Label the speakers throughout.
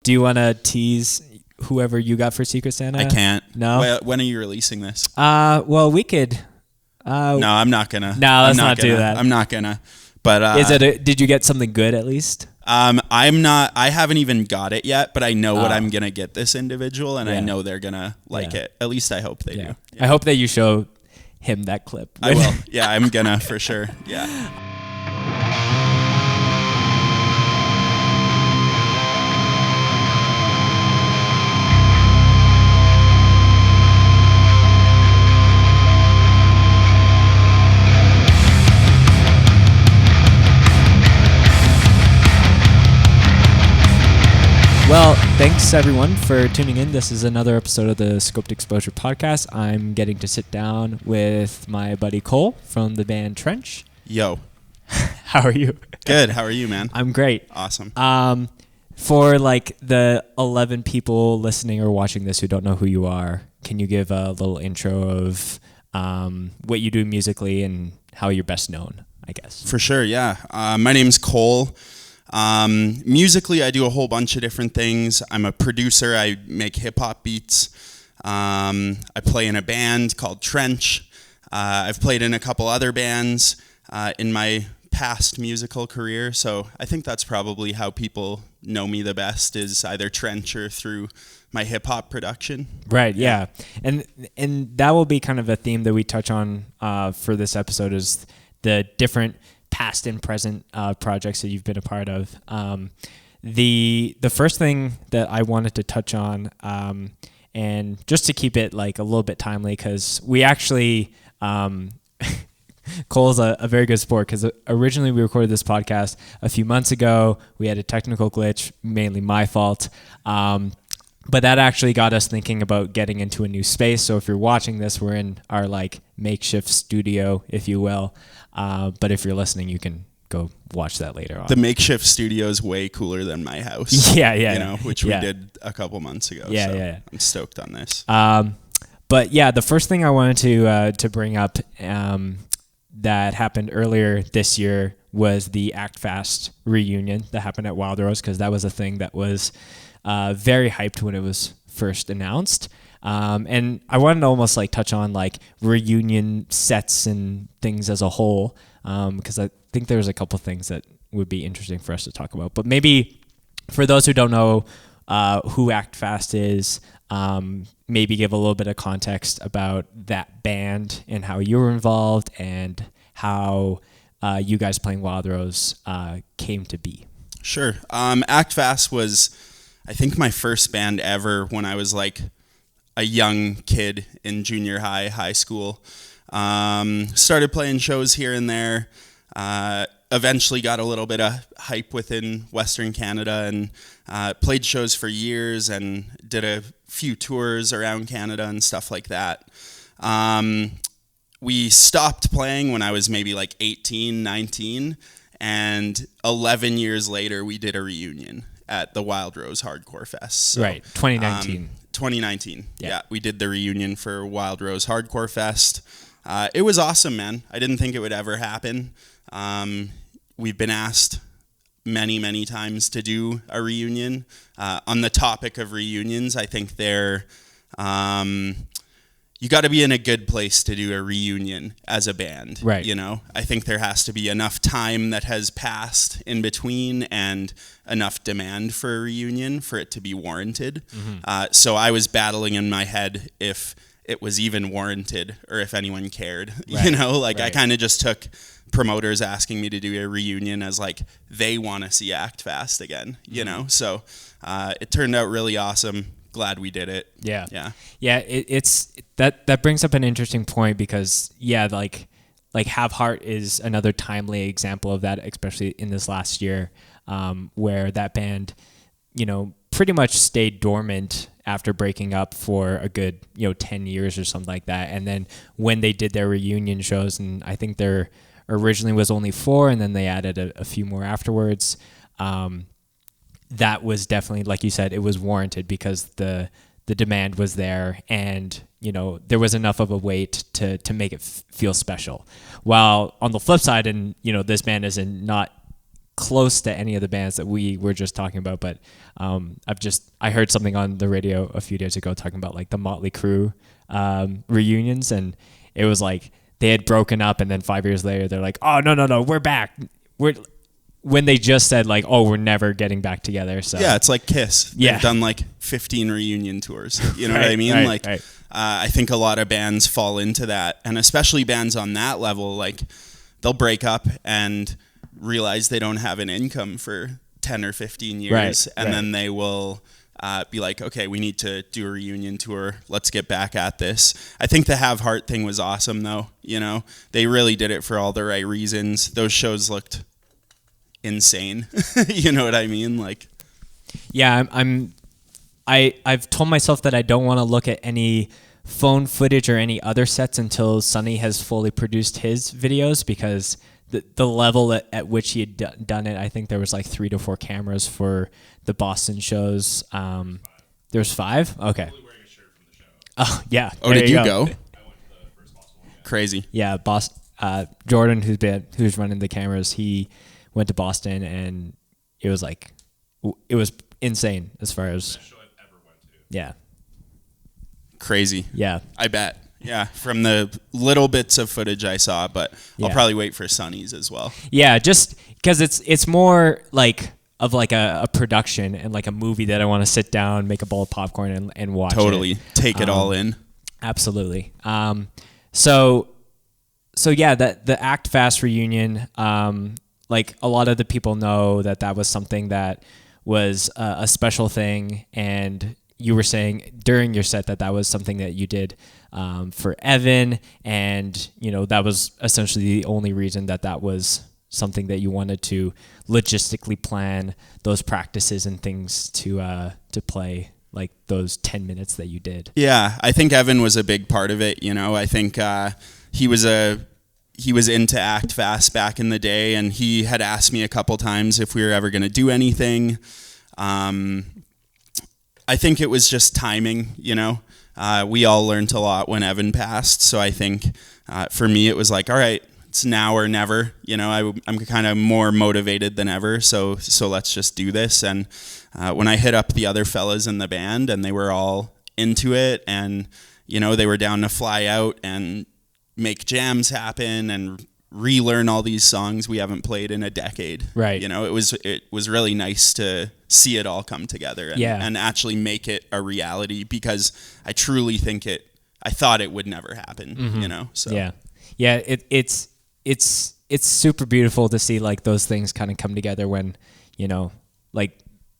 Speaker 1: Do you want to tease whoever you got for Secret Santa?
Speaker 2: I can't.
Speaker 1: No?
Speaker 2: When are you releasing this?
Speaker 1: Well, we could.
Speaker 2: No, I'm not gonna.
Speaker 1: No, let's not do that.
Speaker 2: I'm not gonna. But
Speaker 1: Is it? Did you get something good at least?
Speaker 2: I'm not. I haven't even got it yet, but I know what I'm gonna get this individual, and I know they're gonna like it. At least I hope they do. Yeah.
Speaker 1: I hope that you show him that clip.
Speaker 2: I will. Yeah, I'm gonna for sure. Yeah.
Speaker 1: Well, thanks everyone for tuning in. This is another episode of the Scoped Exposure podcast. I'm getting to sit down with my buddy Cole from the band Trench.
Speaker 2: Yo.
Speaker 1: How are you?
Speaker 2: Good. How are you, man?
Speaker 1: I'm great.
Speaker 2: Awesome.
Speaker 1: For like the 11 people listening or watching this who don't know who you are, can you give a little intro of what you do musically and how you're best known, I guess?
Speaker 2: For sure, yeah. My name's Cole. Musically, I do a whole bunch of different things. I'm a producer. I make hip-hop beats. I play in a band called Trench. I've played in a couple other bands in my past musical career, so I think that's probably how people know me the best, is either Trench or through my hip-hop production.
Speaker 1: Right, yeah. And that will be kind of a theme that we touch on for this episode, is the different past and present projects that you've been a part of. The first thing that I wanted to touch on, and just to keep it like a little bit timely, because we actually, Cole's a very good sport, because originally we recorded this podcast a few months ago. We had a technical glitch, mainly my fault. But that actually got us thinking about getting into a new space. So if you're watching this, we're in our like makeshift studio, if you will. But if you're listening, you can go watch that later on.
Speaker 2: The makeshift studio is way cooler than my house.
Speaker 1: Yeah.
Speaker 2: You know, which we did a couple months ago. Yeah. I'm stoked on this.
Speaker 1: But yeah, the first thing I wanted to bring up that happened earlier this year was the Act Fast reunion that happened at Wild Rose, because that was a thing that was very hyped when it was first announced. And I wanted to almost like touch on like reunion sets and things as a whole, because I think there's a couple things that would be interesting for us to talk about. But maybe for those who don't know who Act Fast is, maybe give a little bit of context about that band and how you were involved and how you guys playing Wild Rose came to be.
Speaker 2: Sure. Act Fast was, I think, my first band ever when I was like a young kid in junior high school. Started playing shows here and there. Eventually got a little bit of hype within Western Canada, and played shows for years and did a few tours around Canada and stuff like that. We stopped playing when I was maybe like 18, 19, and 11 years later we did a reunion at the Wild Rose Hardcore Fest. So,
Speaker 1: right, 2019.
Speaker 2: 2019. Yeah, we did the reunion for Wild Rose Hardcore Fest. It was awesome, man. I didn't think it would ever happen. We've been asked many, many times to do a reunion. On the topic of reunions, I think they're... you got to be in a good place to do a reunion as a band.
Speaker 1: Right.
Speaker 2: You know, I think there has to be enough time that has passed in between and enough demand for a reunion for it to be warranted. Mm-hmm. So I was battling in my head if it was even warranted or if anyone cared. Right. You know, like I kind of just took promoters asking me to do a reunion as like they want to see Act Fast again, you know? So it turned out really awesome. Glad we did it.
Speaker 1: Yeah. It's that brings up an interesting point, because like Have Heart is another timely example of that, especially in this last year, where that band, you know, pretty much stayed dormant after breaking up for a good 10 years or something like that. And then when they did their reunion shows, and I think there originally was only 4, and then they added a few more afterwards. That was definitely, like you said, it was warranted because the demand was there, and there was enough of a wait to make it feel special. While on the flip side, and this band is not close to any of the bands that we were just talking about, but I heard something on the radio a few days ago talking about like the Motley Crue reunions, and it was like they had broken up, and then 5 years later they're like, oh no, we're back. When they just said like, oh, we're never getting back together. So
Speaker 2: yeah, it's like Kiss.
Speaker 1: Yeah.
Speaker 2: They've done like 15 reunion tours. You know
Speaker 1: Right,
Speaker 2: what I mean?
Speaker 1: right.
Speaker 2: I think a lot of bands fall into that, and especially bands on that level, like they'll break up and realize they don't have an income for 10 or 15 years, and then they will be like, okay, we need to do a reunion tour. Let's get back at this. I think the Have Heart thing was awesome, though. You know, they really did it for all the right reasons. Those shows looked insane. You know what I mean? Like,
Speaker 1: yeah, I've told myself that I don't want to look at any phone footage or any other sets until Sonny has fully produced his videos, because the level at which he had done it, I think there was like 3 to 4 cameras for the Boston shows. There's 5? Okay. Oh, yeah.
Speaker 2: oh, did you go?
Speaker 3: I went to the first Boston one.
Speaker 2: Crazy.
Speaker 1: Yeah, Jordan, who's running the cameras, he went to Boston, and it was insane as far as
Speaker 3: Best show I've ever went to.
Speaker 1: yeah.
Speaker 2: Crazy.
Speaker 1: Yeah.
Speaker 2: I bet. Yeah, from the little bits of footage I saw, but I'll
Speaker 1: Yeah.
Speaker 2: probably wait for Sonny's as well.
Speaker 1: Yeah, just because it's more like of like a production and like a movie that I want to sit down, make a bowl of popcorn and watch.
Speaker 2: Totally.
Speaker 1: it.
Speaker 2: Take it all in.
Speaker 1: Absolutely. So yeah, the Act Fast reunion, like a lot of the people know that was something that was a special thing, and you were saying during your set that was something that you did for Evan, and you know that was essentially the only reason that was something that you wanted to logistically plan those practices and things to play like those 10 minutes that you did.
Speaker 2: Yeah, I think Evan was a big part of it. You know, I think he was into Act Fast back in the day, and he had asked me a couple times if we were ever going to do anything. I think it was just timing, you know. We all learned a lot when Evan passed, so I think for me it was like, all right, it's now or never. You know, I'm kind of more motivated than ever, so let's just do this. And when I hit up the other fellas in the band, and they were all into it, and you know, they were down to fly out and make jams happen and relearn all these songs we haven't played in a decade.
Speaker 1: Right.
Speaker 2: You know, it was really nice to see it all come together and actually make it a reality, because I truly think I thought it would never happen, you know? So
Speaker 1: yeah, it's super beautiful to see like those things kind of come together when, you know, like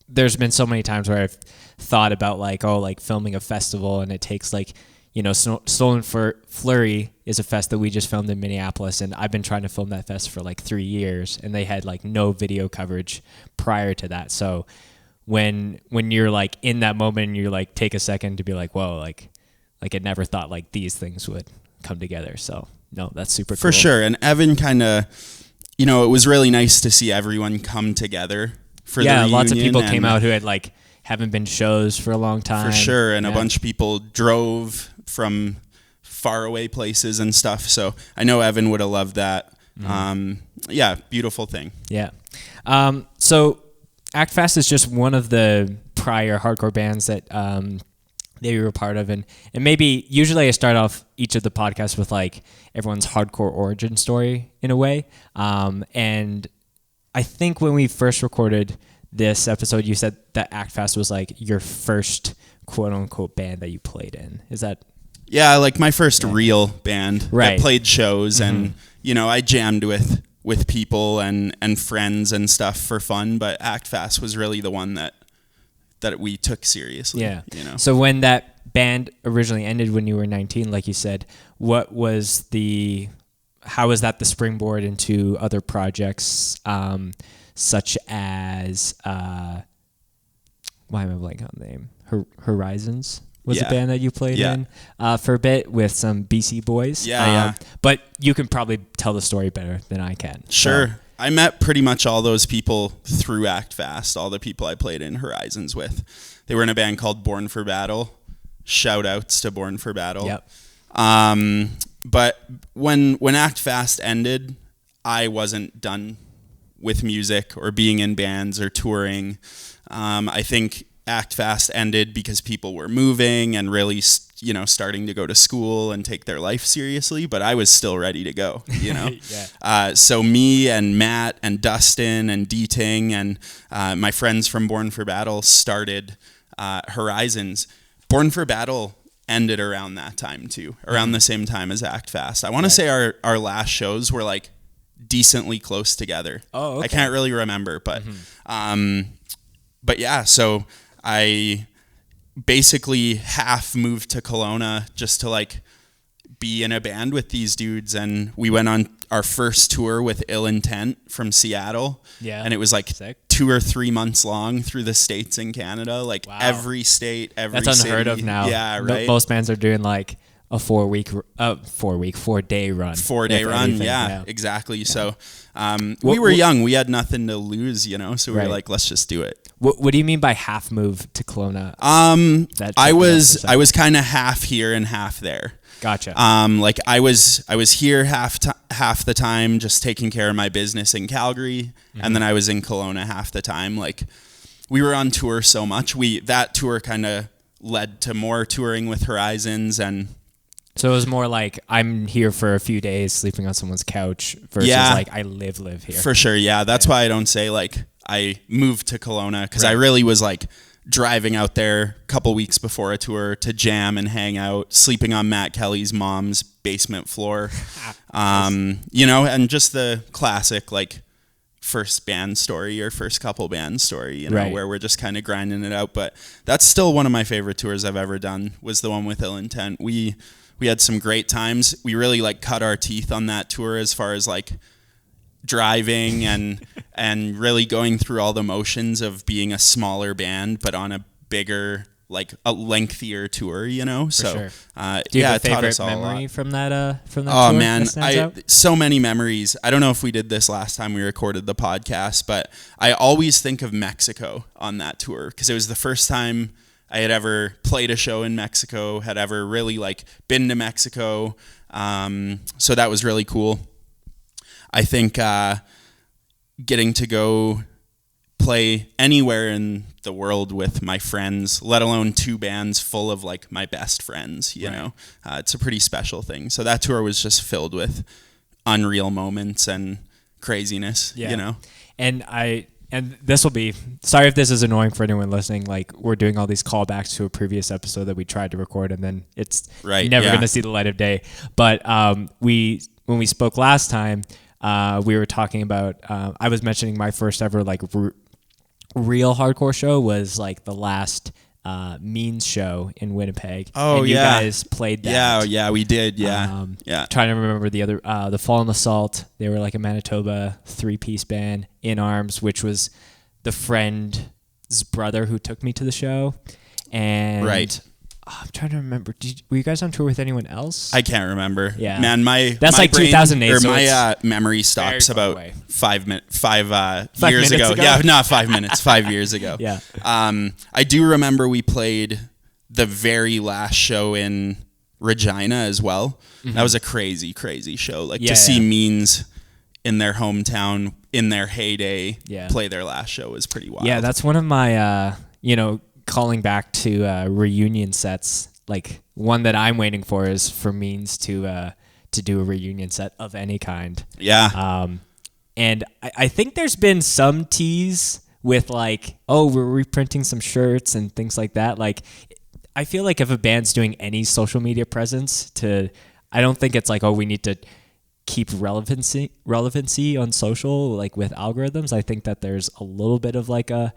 Speaker 1: there's been so many times where I've thought about like, oh, like filming a festival, and it takes like, you know, Stolen Flurry is a fest that we just filmed in Minneapolis, and I've been trying to film that fest for like 3 years, and they had like no video coverage prior to that. So when you're like in that moment, and you like take a second to be like, whoa, like I never thought like these things would come together. So no, that's super cool.
Speaker 2: For sure. And Evan kind of, you know, it was really nice to see everyone come together for the reunion.
Speaker 1: Yeah, lots of people came out who had like haven't been to shows for a long time.
Speaker 2: For sure, and a bunch of people drove from faraway places and stuff. So I know Evan would have loved that. Yeah, beautiful thing.
Speaker 1: Yeah. So Act Fast is just one of the prior hardcore bands that they were a part of, and maybe usually I start off each of the podcasts with like everyone's hardcore origin story in a way. And I think when we first recorded this episode, you said that Act Fast was like your first quote unquote band that you played in. Is that?
Speaker 2: Yeah, like my first real band that played shows, and you know, I jammed with people and friends and stuff for fun, but Act Fast was really the one that we took seriously.
Speaker 1: Yeah.
Speaker 2: You know.
Speaker 1: So when that band originally ended when you were 19, like you said, how was that the springboard into other projects, such as why am I blanking on the name? Horizons was a band that you played in for a bit with some BC Boys.
Speaker 2: Yeah.
Speaker 1: But you can probably tell the story better than I can.
Speaker 2: Sure.
Speaker 1: So.
Speaker 2: I met pretty much all those people through Act Fast, all the people I played in Horizons with. They were in a band called Born for Battle. Shout outs to Born for Battle.
Speaker 1: Yep.
Speaker 2: But when Act Fast ended, I wasn't done with music or being in bands or touring. I think Act Fast ended because people were moving and really, starting to go to school and take their life seriously, but I was still ready to go,
Speaker 1: Yeah.
Speaker 2: So me and Matt and Dustin and D-Ting and my friends from Born for Battle started Horizons. Born for Battle ended around that time too, around the same time as Act Fast. I want to say our last shows were like decently close together.
Speaker 1: Oh, okay.
Speaker 2: I can't really remember, but but yeah, so I basically half moved to Kelowna just to like be in a band with these dudes, and we went on our first tour with Ill Intent from Seattle.
Speaker 1: Yeah.
Speaker 2: And it was like
Speaker 1: Sick.
Speaker 2: 2 or 3 months long through the states and Canada, like
Speaker 1: Wow.
Speaker 2: every state, every
Speaker 1: That's unheard
Speaker 2: city.
Speaker 1: of now.
Speaker 2: Yeah, right.
Speaker 1: Most bands are doing like a 4 day run.
Speaker 2: 4-day
Speaker 1: if
Speaker 2: run,
Speaker 1: anything,
Speaker 2: yeah, exactly. So we
Speaker 1: What-
Speaker 2: were young, we had nothing to lose, so we
Speaker 1: Right.
Speaker 2: were like, let's just do it.
Speaker 1: What do you mean by half move to Kelowna? That
Speaker 2: I
Speaker 1: took me
Speaker 2: was
Speaker 1: off the
Speaker 2: kind of half here and half there.
Speaker 1: Gotcha.
Speaker 2: Like I was here half the time just taking care of my business in Calgary, and then I was in Kelowna half the time. Like we were on tour so much. That tour kind of led to more touring with Horizons, and
Speaker 1: So it was more like I'm here for a few days sleeping on someone's couch versus
Speaker 2: Yeah.
Speaker 1: like I live here.
Speaker 2: for sure, yeah. That's why I don't say like I moved to Kelowna, because I
Speaker 1: Right.
Speaker 2: really was like driving out there a couple weeks before a tour to jam and hang out, sleeping on Matt Kelly's mom's basement floor, and just the classic like first band story or first couple band story,
Speaker 1: Right.
Speaker 2: where we're just kind of grinding it out. But that's still one of my favorite tours I've ever done, was the one with Ill Intent. We had some great times. We really like cut our teeth on that tour as far as like driving and really going through all the motions of being a smaller band but on a bigger, like a lengthier tour, So
Speaker 1: sure. Do you have a
Speaker 2: it taught
Speaker 1: favorite
Speaker 2: us all a lot.
Speaker 1: memory from that
Speaker 2: Oh
Speaker 1: tour
Speaker 2: man,
Speaker 1: that stands out?
Speaker 2: so many memories. I don't know if we did this last time we recorded the podcast, but I always think of Mexico on that tour, because it was the first time I had ever played a show in Mexico, had ever really like been to Mexico. So that was really cool. I think getting to go play anywhere in the world with my friends, let alone 2 bands full of like my best friends, it's a pretty special thing. So that tour was just filled with unreal moments and craziness,
Speaker 1: And this will be, sorry if this is annoying for anyone listening, like we're doing all these callbacks to a previous episode that we tried to record and then it's
Speaker 2: Right,
Speaker 1: never
Speaker 2: yeah.
Speaker 1: going to see the light of day. But when we spoke last time, we were talking about, I was mentioning my first ever like real hardcore show was like the last Means show in Winnipeg.
Speaker 2: Oh,
Speaker 1: and you
Speaker 2: yeah.
Speaker 1: guys played that.
Speaker 2: Yeah, we did. Yeah.
Speaker 1: Trying to remember the other, the Fallen Assault. They were like a Manitoba 3-piece band. In Arms, which was the friend's brother who took me to the show. And
Speaker 2: Right.
Speaker 1: I'm trying to remember. Were you guys on tour with anyone else?
Speaker 2: I can't remember.
Speaker 1: Yeah.
Speaker 2: Man,
Speaker 1: That's
Speaker 2: my
Speaker 1: like
Speaker 2: brain,
Speaker 1: 2008,
Speaker 2: Or
Speaker 1: so
Speaker 2: my
Speaker 1: it's
Speaker 2: memory stops
Speaker 1: far
Speaker 2: about
Speaker 1: away.
Speaker 2: 5 years
Speaker 1: minutes
Speaker 2: ago.
Speaker 1: ago?
Speaker 2: Yeah, not 5 minutes. 5 years ago.
Speaker 1: Yeah.
Speaker 2: I do remember we played the very last show in Regina as well. That was a crazy, crazy show. Like
Speaker 1: Yeah,
Speaker 2: to see
Speaker 1: yeah.
Speaker 2: Means in their hometown in their heyday
Speaker 1: Yeah.
Speaker 2: play their last show was pretty wild.
Speaker 1: Yeah, that's one of my, calling back to reunion sets. Like one that I'm waiting for is for Means to do a reunion set of any kind.
Speaker 2: Yeah.
Speaker 1: And I think there's been some tease with like, oh, we're reprinting some shirts and things like that. Like, I feel like if a band's doing any social media presence I don't think it's like, oh, we need to keep relevancy on social, like with algorithms. I think that there's a little bit of like a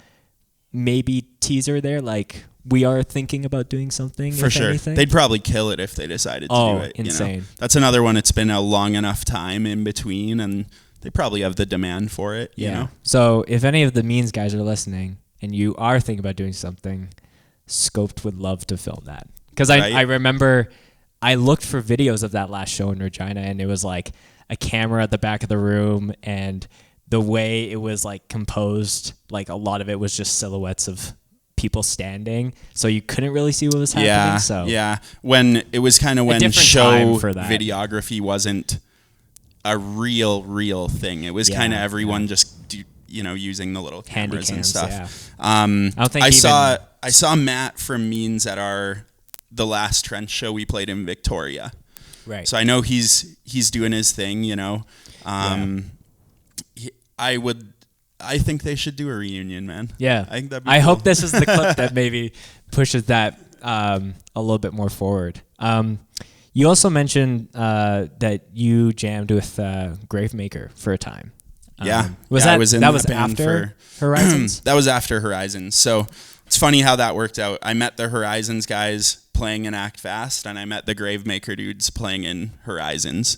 Speaker 1: maybe teaser there, like we are thinking about doing something.
Speaker 2: For
Speaker 1: if
Speaker 2: sure.
Speaker 1: anything.
Speaker 2: They'd probably kill it if they decided to
Speaker 1: Oh,
Speaker 2: do it.
Speaker 1: insane.
Speaker 2: That's another one. It's been a long enough time in between, and they probably have the demand for it. You know?
Speaker 1: So if any of the Means guys are listening and you are thinking about doing something, Scoped would love to film that. Because
Speaker 2: Right.
Speaker 1: I remember I looked for videos of that last show in Regina, and it was like a camera at the back of the room, and the way it was like composed, like a lot of it was just silhouettes of people standing, so you couldn't really see what was happening.
Speaker 2: Yeah.
Speaker 1: So
Speaker 2: Yeah. When it was kind of when
Speaker 1: different
Speaker 2: show
Speaker 1: time for that.
Speaker 2: videography wasn't a real thing. It was
Speaker 1: Yeah,
Speaker 2: kind of everyone just using the little
Speaker 1: Handy
Speaker 2: cameras and
Speaker 1: cams,
Speaker 2: stuff.
Speaker 1: yeah.
Speaker 2: I
Speaker 1: don't think
Speaker 2: I saw Matt from Means at the last Trench show we played in Victoria.
Speaker 1: Right.
Speaker 2: So I know he's doing his thing, I think they should do a reunion, man.
Speaker 1: Yeah.
Speaker 2: I think that'd be
Speaker 1: I
Speaker 2: cool.
Speaker 1: hope this is the clip that maybe pushes that a little bit more forward. You also mentioned that you jammed with Gravemaker for a time.
Speaker 2: I was in
Speaker 1: that
Speaker 2: that
Speaker 1: was
Speaker 2: band
Speaker 1: after Horizons?
Speaker 2: That was after Horizons. So it's funny how that worked out. I met the Horizons guys playing in Act Fast, and I met the Gravemaker dudes playing in Horizons.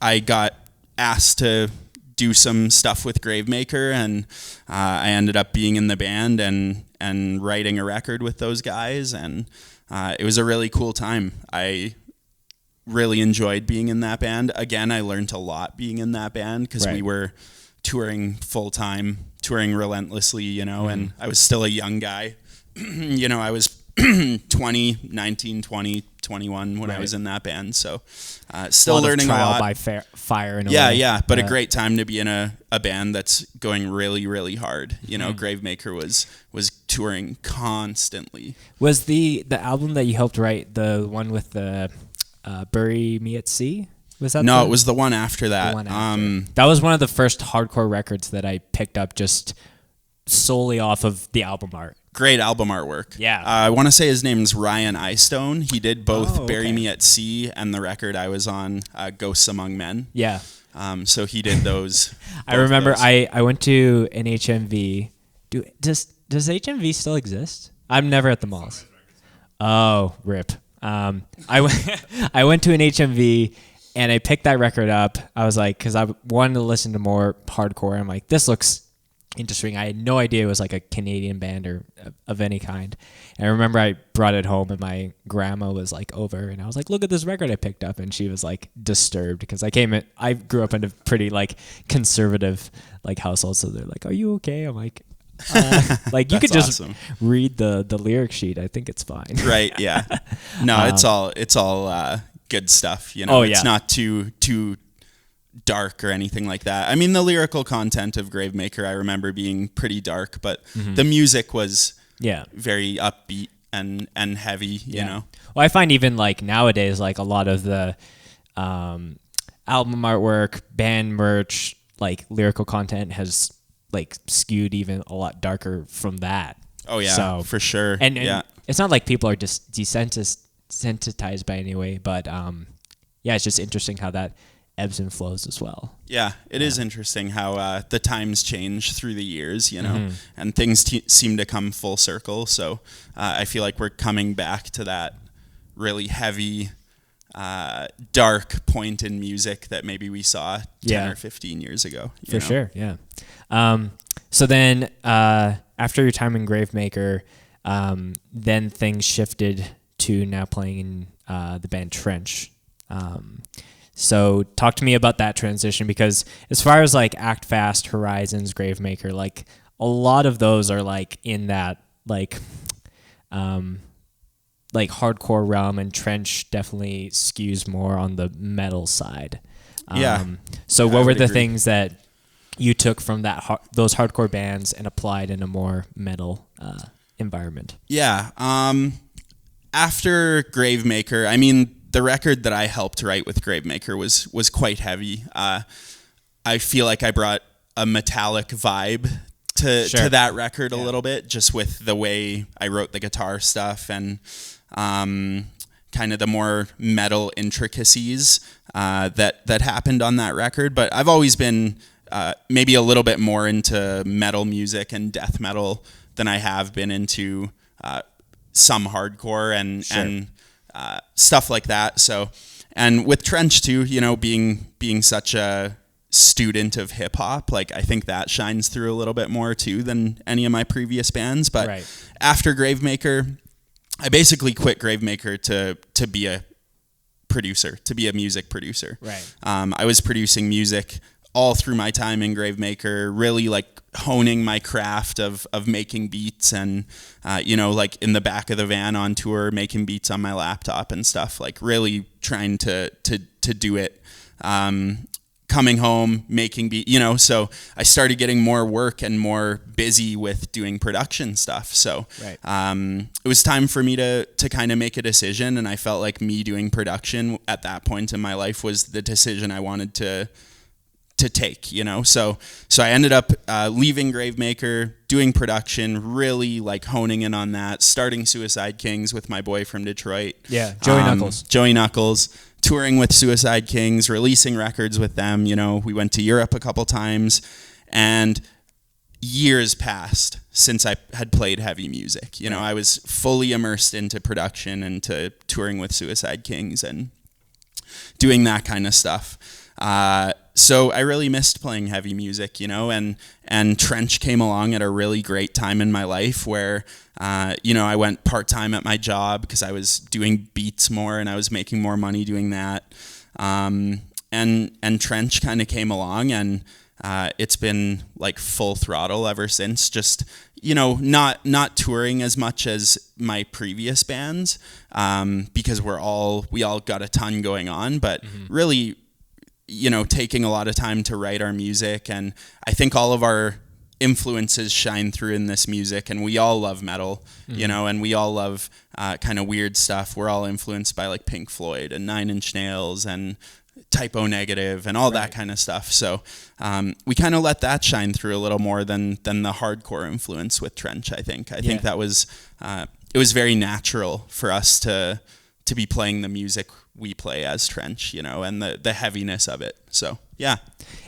Speaker 2: I got asked to do some stuff with Gravemaker, and I ended up being in the band and writing a record with those guys, and it was a really cool time. I really enjoyed being in that band. Again, I learned a lot being in that band because we were touring full time, touring relentlessly, and I was still a young guy. I was 19, 20, 21 when I was in that band. So still learning a lot.
Speaker 1: By fire in a
Speaker 2: yeah,
Speaker 1: way.
Speaker 2: yeah. But a great time to be in a band that's going really, really hard. Gravemaker was touring constantly.
Speaker 1: Was the album that you helped write the one with the Bury Me at Sea? Was that
Speaker 2: No, it was the one after that.
Speaker 1: That was one of the first hardcore records that I picked up just solely off of the album art.
Speaker 2: Great album artwork.
Speaker 1: Yeah.
Speaker 2: I want to say his name's Ryan Eyestone. He did both Bury
Speaker 1: okay.
Speaker 2: Me at Sea and the record I was on, Ghosts Among Men.
Speaker 1: Yeah.
Speaker 2: So he did those.
Speaker 1: I remember
Speaker 2: those.
Speaker 1: I went to an HMV. Does HMV still exist? I'm never at the malls. Oh, rip. I went to an HMV and I picked that record up. I was like, because I wanted to listen to more hardcore. I'm like, this looks interesting. I had no idea it was like a Canadian band or of any kind. And I remember I brought it home and my grandma was like over and I was like, look at this record I picked up. And she was like disturbed because I grew up in a pretty like conservative like household. So they're like, are you okay? I'm like, like you could just read the lyric sheet. I think it's fine.
Speaker 2: Right. Yeah. No, it's all good stuff. It's not too dark or anything like that. I mean, the lyrical content of Gravemaker, I remember being pretty dark, but the music was very upbeat and heavy, you know?
Speaker 1: Well, I find even like nowadays, like a lot of the album artwork, band merch, like lyrical content has like skewed even a lot darker from that.
Speaker 2: Oh yeah,
Speaker 1: so,
Speaker 2: for sure.
Speaker 1: And it's not like people are just desensitized by any way, but it's just interesting how that ebbs and flows as well.
Speaker 2: Yeah, it is interesting how the times change through the years, and things seem to come full circle. So I feel like we're coming back to that really heavy, dark point in music that maybe we saw 10 or 15 years ago.
Speaker 1: For sure, yeah. So then after your time in Gravemaker, then things shifted to now playing in the band Trench. So talk to me about that transition, because as far as like Act Fast, Horizons, Gravemaker, like a lot of those are like in that like hardcore realm, and Trench definitely skews more on the metal side. So what were the things that you took from those hardcore bands and applied in a more metal environment? Yeah.
Speaker 2: After Gravemaker, I mean, the record that I helped write with Gravemaker was quite heavy. I feel like I brought a metallic vibe to that record a little bit, just with the way I wrote the guitar stuff and kind of the more metal intricacies that happened on that record. But I've always been maybe a little bit more into metal music and death metal than I have been into some hardcore and stuff like that. So, and with Trench too, being such a student of hip hop, like I think that shines through a little bit more too than any of my previous bands. But after Gravemaker, I basically quit Gravemaker to be a producer, to be a music producer.
Speaker 1: Right.
Speaker 2: I was producing music all through my time in Gravemaker, really like honing my craft of making beats and, like in the back of the van on tour, making beats on my laptop and stuff, like really trying to do it coming home, making so I started getting more work and more busy with doing production stuff. So
Speaker 1: Right.
Speaker 2: it was time for me to kind of make a decision, and I felt like me doing production at that point in my life was the decision I wanted to take, so I ended up leaving Gravemaker, doing production, really like honing in on that, starting Suicide Kings with my boy from Detroit.
Speaker 1: Yeah, Joey Knuckles.
Speaker 2: Touring with Suicide Kings, releasing records with them. We went to Europe a couple times, and years passed since I had played heavy music. I was fully immersed into production and to touring with Suicide Kings and doing that kind of stuff. So I really missed playing heavy music, and Trench came along at a really great time in my life where, I went part-time at my job because I was doing beats more and I was making more money doing that. And Trench kind of came along, and it's been like full throttle ever since. Just, not touring as much as my previous bands, because we all got a ton going on, but really, taking a lot of time to write our music. And I think all of our influences shine through in this music, and we all love metal, and we all love kind of weird stuff. We're all influenced by like Pink Floyd and Nine Inch Nails and Typo Negative and all that kind of stuff. So we kind of let that shine through a little more than the hardcore influence with Trench, I think. I think that was, it was very natural for us to be playing the music we play as Trench, and the heaviness of it. So, yeah.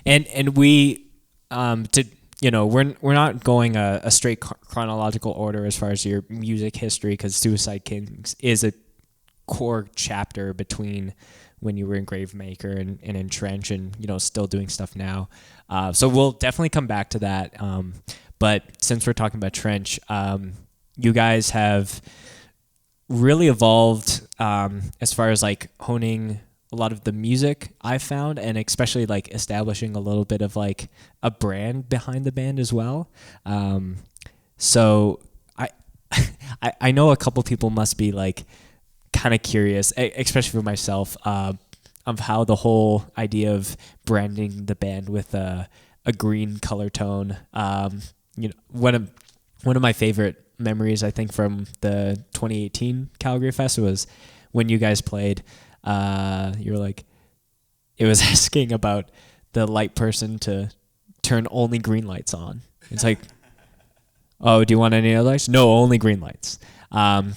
Speaker 1: And we, we're not going a straight chronological order as far as your music history, because Suicide Kings is a core chapter between when you were in Gravemaker and in Trench, and still doing stuff now. So we'll definitely come back to that. But since we're talking about Trench, you guys have really evolved as far as like honing a lot of the music I found, and especially like establishing a little bit of like a brand behind the band as well. So I know a couple people must be like kind of curious, especially for myself, of how the whole idea of branding the band with a green color tone. One of my favorite memories, I think, from the 2018 Calgary Fest was when you guys played. You were like, it was asking about the light person to turn only green lights on. It's like, oh, do you want any other lights? No, only green lights.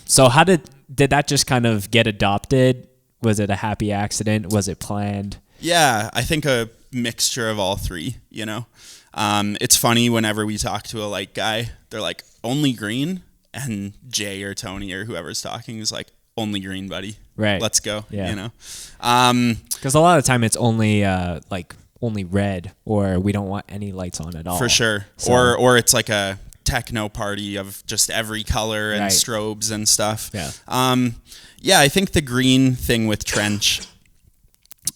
Speaker 1: So how did that just kind of get adopted? Was it a happy accident? Was it planned?
Speaker 2: Yeah, I think a mixture of all three, It's funny whenever we talk to a light guy, they're like, only green? And Jay or Tony or whoever's talking is like, only green, buddy.
Speaker 1: Right.
Speaker 2: Let's go,
Speaker 1: Because a lot of the time it's only only red, or we don't want any lights on at all.
Speaker 2: For sure. So, or it's like a techno party of just every color and strobes and stuff.
Speaker 1: Yeah.
Speaker 2: I think the green thing with Trench,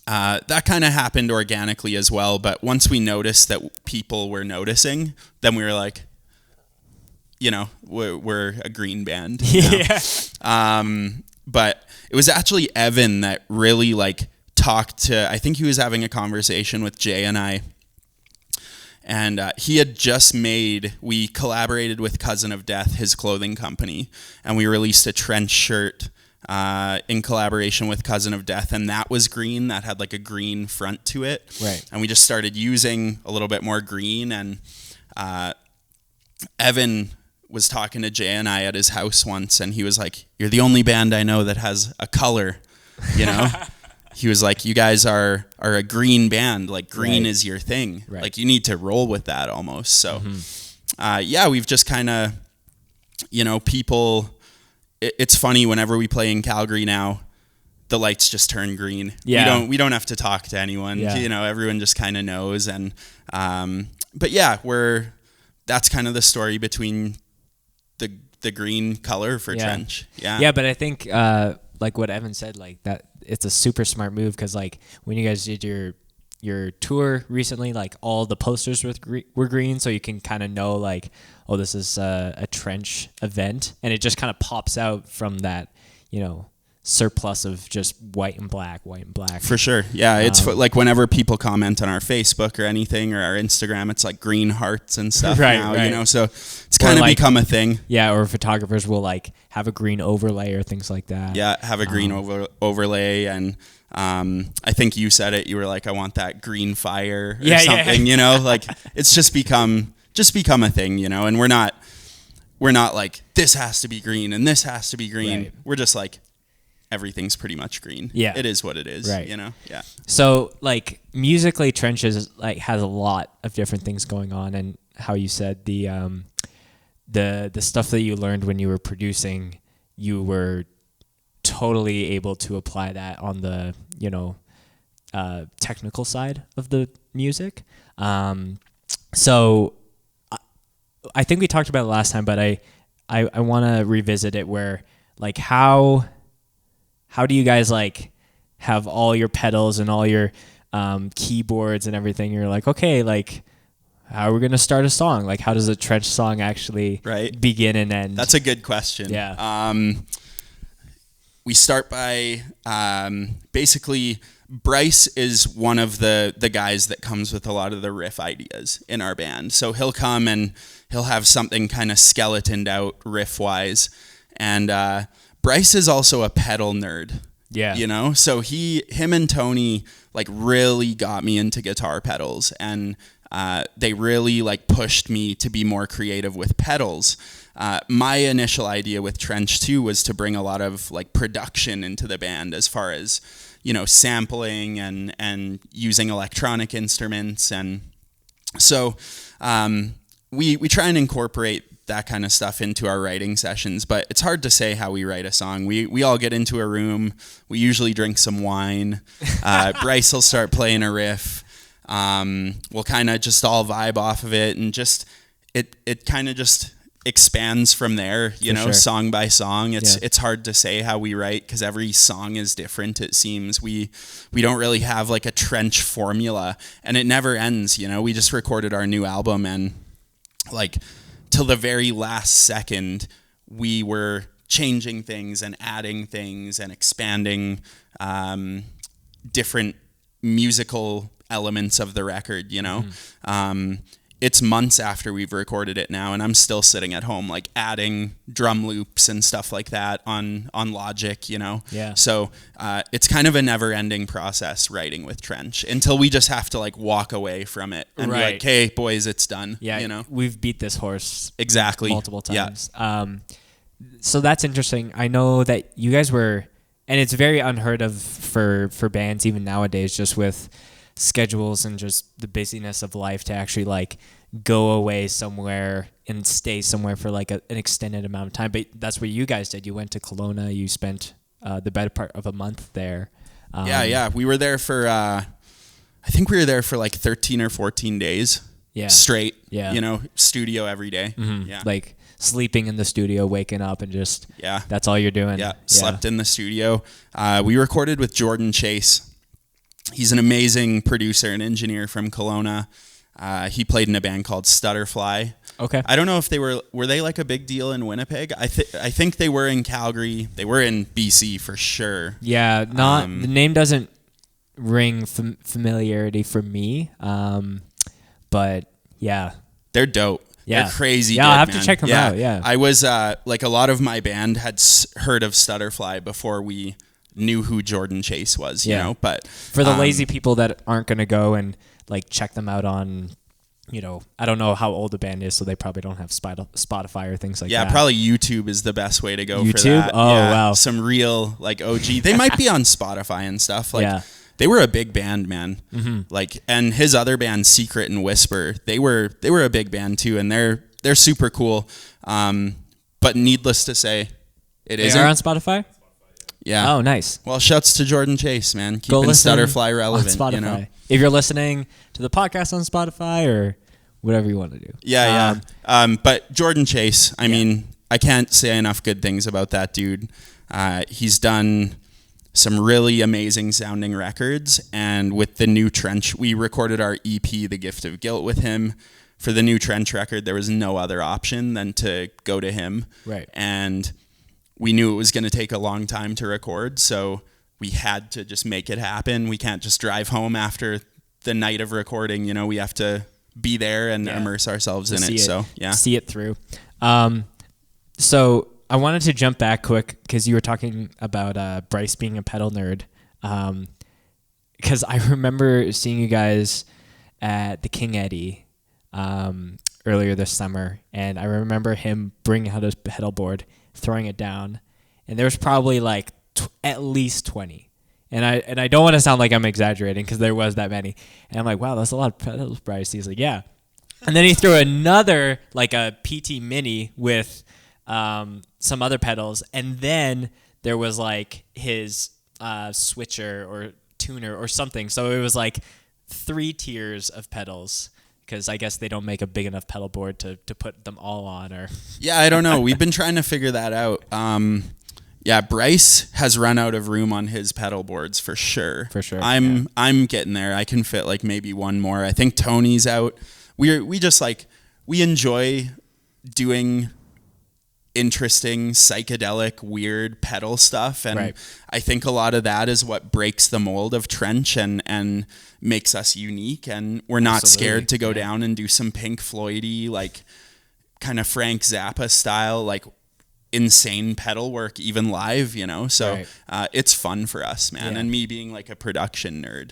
Speaker 2: that kind of happened organically as well. But once we noticed that people were noticing, then we were like, we're a green band.
Speaker 1: Yeah.
Speaker 2: But it was actually Evan that really like talked to, I think he was having a conversation with Jay and I. And he had just we collaborated with Cousin of Death, his clothing company, and we released a Trench shirt in collaboration with Cousin of Death, and that was green. That had like a green front to it.
Speaker 1: Right.
Speaker 2: And we just started using a little bit more green, and Evan was talking to Jay and I at his house once, and he was like, "You're the only band I know that has a color," He was like, "You guys are a green band. Like green is your thing.
Speaker 1: Right.
Speaker 2: Like you need to roll with that almost." So, we've just kind of, people. It's funny whenever we play in Calgary now, the lights just turn green.
Speaker 1: Yeah.
Speaker 2: We don't have to talk to anyone.
Speaker 1: Yeah.
Speaker 2: Everyone just kind of knows. And but yeah, that's kind of the story between the green color for Trench. Yeah.
Speaker 1: Yeah, but I think like what Evan said, like that it's a super smart move, because like when you guys did your tour recently, like all the posters were green, so you can kind of know like, oh, this is a Trench event, and it just kind of pops out from that, surplus of just white and black.
Speaker 2: For sure. Yeah, it's like whenever people comment on our Facebook or anything or our Instagram, it's like green hearts and stuff now, you know, so it's kind of
Speaker 1: like,
Speaker 2: become a thing.
Speaker 1: Yeah, or photographers will like have a green overlay or things like that.
Speaker 2: Yeah, have a green overlay, and I think you said it, you were like, I want that green fire or something, you know, like it's just become a thing, you know, and we're not like, this has to be green and this has to be green.
Speaker 1: Right.
Speaker 2: We're just like, everything's pretty much green.
Speaker 1: Yeah.
Speaker 2: It is what it is,
Speaker 1: right.
Speaker 2: you know? Yeah.
Speaker 1: So like musically, Trenches like has a lot of different things going on, and how you said the stuff that you learned when you were producing, you were totally able to apply that on the, you know, technical side of the music. So I think we talked about it last time, but I want to revisit it, where like how do you guys like have all your pedals and all your keyboards and everything? You're like, okay, like how are we going to start a song? Like how does a Trench song actually begin and end?
Speaker 2: That's a good question.
Speaker 1: Yeah.
Speaker 2: We start by basically Bryce is one of the guys that comes with a lot of the riff ideas in our band. So he'll come and he'll have something kind of skeletoned out riff wise. And Bryce is also a pedal nerd.
Speaker 1: Yeah.
Speaker 2: You know, so him and Tony like really got me into guitar pedals, and they really like pushed me to be more creative with pedals. My initial idea with Trench too was to bring a lot of like production into the band, as far as, you know, sampling and using electronic instruments. And so we try and incorporate that kind of stuff into our writing sessions, but it's hard to say how we write a song. We all get into a room, we usually drink some wine, Bryce will start playing a riff, we'll kind of just all vibe off of it, and just it kind of just expands from there, you know, song by song. It's hard to say how we write, because every song is different, it seems. We don't really have like a Trench formula, and it never ends, you know. We just recorded our new album, and like till the very last second we were changing things and adding things and expanding different musical elements of the record, you know. It's months after we've recorded it now, and I'm still sitting at home like adding drum loops and stuff like that on Logic, you know.
Speaker 1: Yeah.
Speaker 2: So it's kind of a never-ending process writing with Trench, until we just have to like walk away from it and be like, "Hey, boys, it's done."
Speaker 1: Yeah.
Speaker 2: You know,
Speaker 1: we've beat this horse
Speaker 2: exactly
Speaker 1: multiple times. Yeah. So that's interesting. I know that you guys were, and it's very unheard of for bands even nowadays, just with schedules and just the busyness of life, to actually like go away somewhere and stay somewhere for like an extended amount of time. But that's what you guys did. You went to Kelowna. You spent the better part of a month there.
Speaker 2: Yeah. We were there for, I think we were there for like 13 or 14 days straight, you know, studio every day. Yeah.
Speaker 1: Like sleeping in the studio, waking up, and just, that's all you're doing.
Speaker 2: Yeah. Slept in the studio. We recorded with Jordan Chase. He's an amazing producer and engineer from Kelowna. He played in a band called Stutterfly.
Speaker 1: Okay.
Speaker 2: I don't know if they were they like a big deal in Winnipeg? I think they were in Calgary. They were in BC for sure.
Speaker 1: Yeah, the name doesn't ring familiarity for me. But yeah.
Speaker 2: They're dope.
Speaker 1: Yeah.
Speaker 2: They're crazy.
Speaker 1: Yeah,
Speaker 2: good,
Speaker 1: I'll have
Speaker 2: man.
Speaker 1: to check them out. Yeah.
Speaker 2: I was like, a lot of my band had heard of Stutterfly before we knew who Jordan Chase was, you know, but
Speaker 1: for the lazy people that aren't going to go and like check them out on, you know, I don't know how old the band is, so they probably don't have Spotify or things like that.
Speaker 2: Yeah, probably YouTube is the best way to go
Speaker 1: YouTube?
Speaker 2: for that.
Speaker 1: Oh, wow.
Speaker 2: Some real like OG. They might be on Spotify and stuff. Like they were a big band, man. Like, and his other band, Secret and Whisper, they were a big band too, and they're super cool. But needless to say,
Speaker 1: they are on Spotify?
Speaker 2: Yeah.
Speaker 1: Oh, nice.
Speaker 2: Well, shouts to Jordan Chase, man. Keeping Stutterfly relevant.
Speaker 1: On Spotify.
Speaker 2: You know?
Speaker 1: If you're listening to the podcast on Spotify or whatever you want to do.
Speaker 2: Yeah. But Jordan Chase, I mean, I can't say enough good things about that dude. He's done some really amazing sounding records. And with the new Trench, we recorded our EP, The Gift of Guilt, with him. For the new Trench record, there was no other option than to go to him.
Speaker 1: Right.
Speaker 2: And we knew it was going to take a long time to record, so we had to just make it happen. We can't just drive home after the night of recording. You know, we have to be there and immerse ourselves in it. So yeah,
Speaker 1: see it through. So I wanted to jump back quick because you were talking about Bryce being a pedal nerd. Because I remember seeing you guys at the King Eddie earlier this summer, and I remember him bringing out his pedal board, throwing it down, and there was probably like at least 20. And I don't want to sound like I'm exaggerating because there was that many. And I'm like, wow, that's a lot of pedals, Bryce. He's like, yeah. And then he threw another, like a PT Mini with some other pedals. And then there was like his switcher or tuner or something. So it was like 3 tiers of pedals, because I guess they don't make a big enough pedal board to put them all on. Or
Speaker 2: yeah, I don't know. We've been trying to figure that out. Yeah, Bryce has run out of room on his pedal boards for sure.
Speaker 1: For sure.
Speaker 2: I'm getting there. I can fit like maybe one more. I think Tony's out. We just like, we enjoy doing interesting, psychedelic, weird pedal stuff, and I think a lot of that is what breaks the mold of Trench and makes us unique, and we're not scared to go down and do some Pink Floyd-y, like kind of Frank Zappa style, like insane pedal work, even live, you know. So it's fun for us, man. And me being like a production nerd,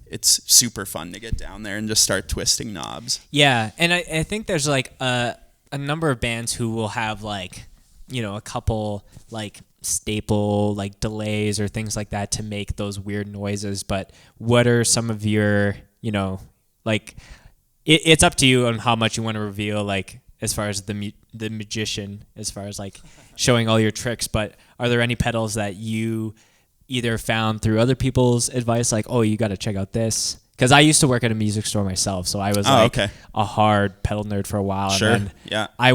Speaker 2: it's super fun to get down there and just start twisting knobs.
Speaker 1: Yeah, and I think there's like a number of bands who will have like, you know, a couple like staple like delays or things like that to make those weird noises. But what are some of your, you know, like it's up to you on how much you want to reveal, like as far as the magician, as far as like showing all your tricks. But are there any pedals that you either found through other people's advice, like, oh, you got to check out this? Because I used to work at a music store myself, so I was a hard pedal nerd for a while.
Speaker 2: Sure.
Speaker 1: And then I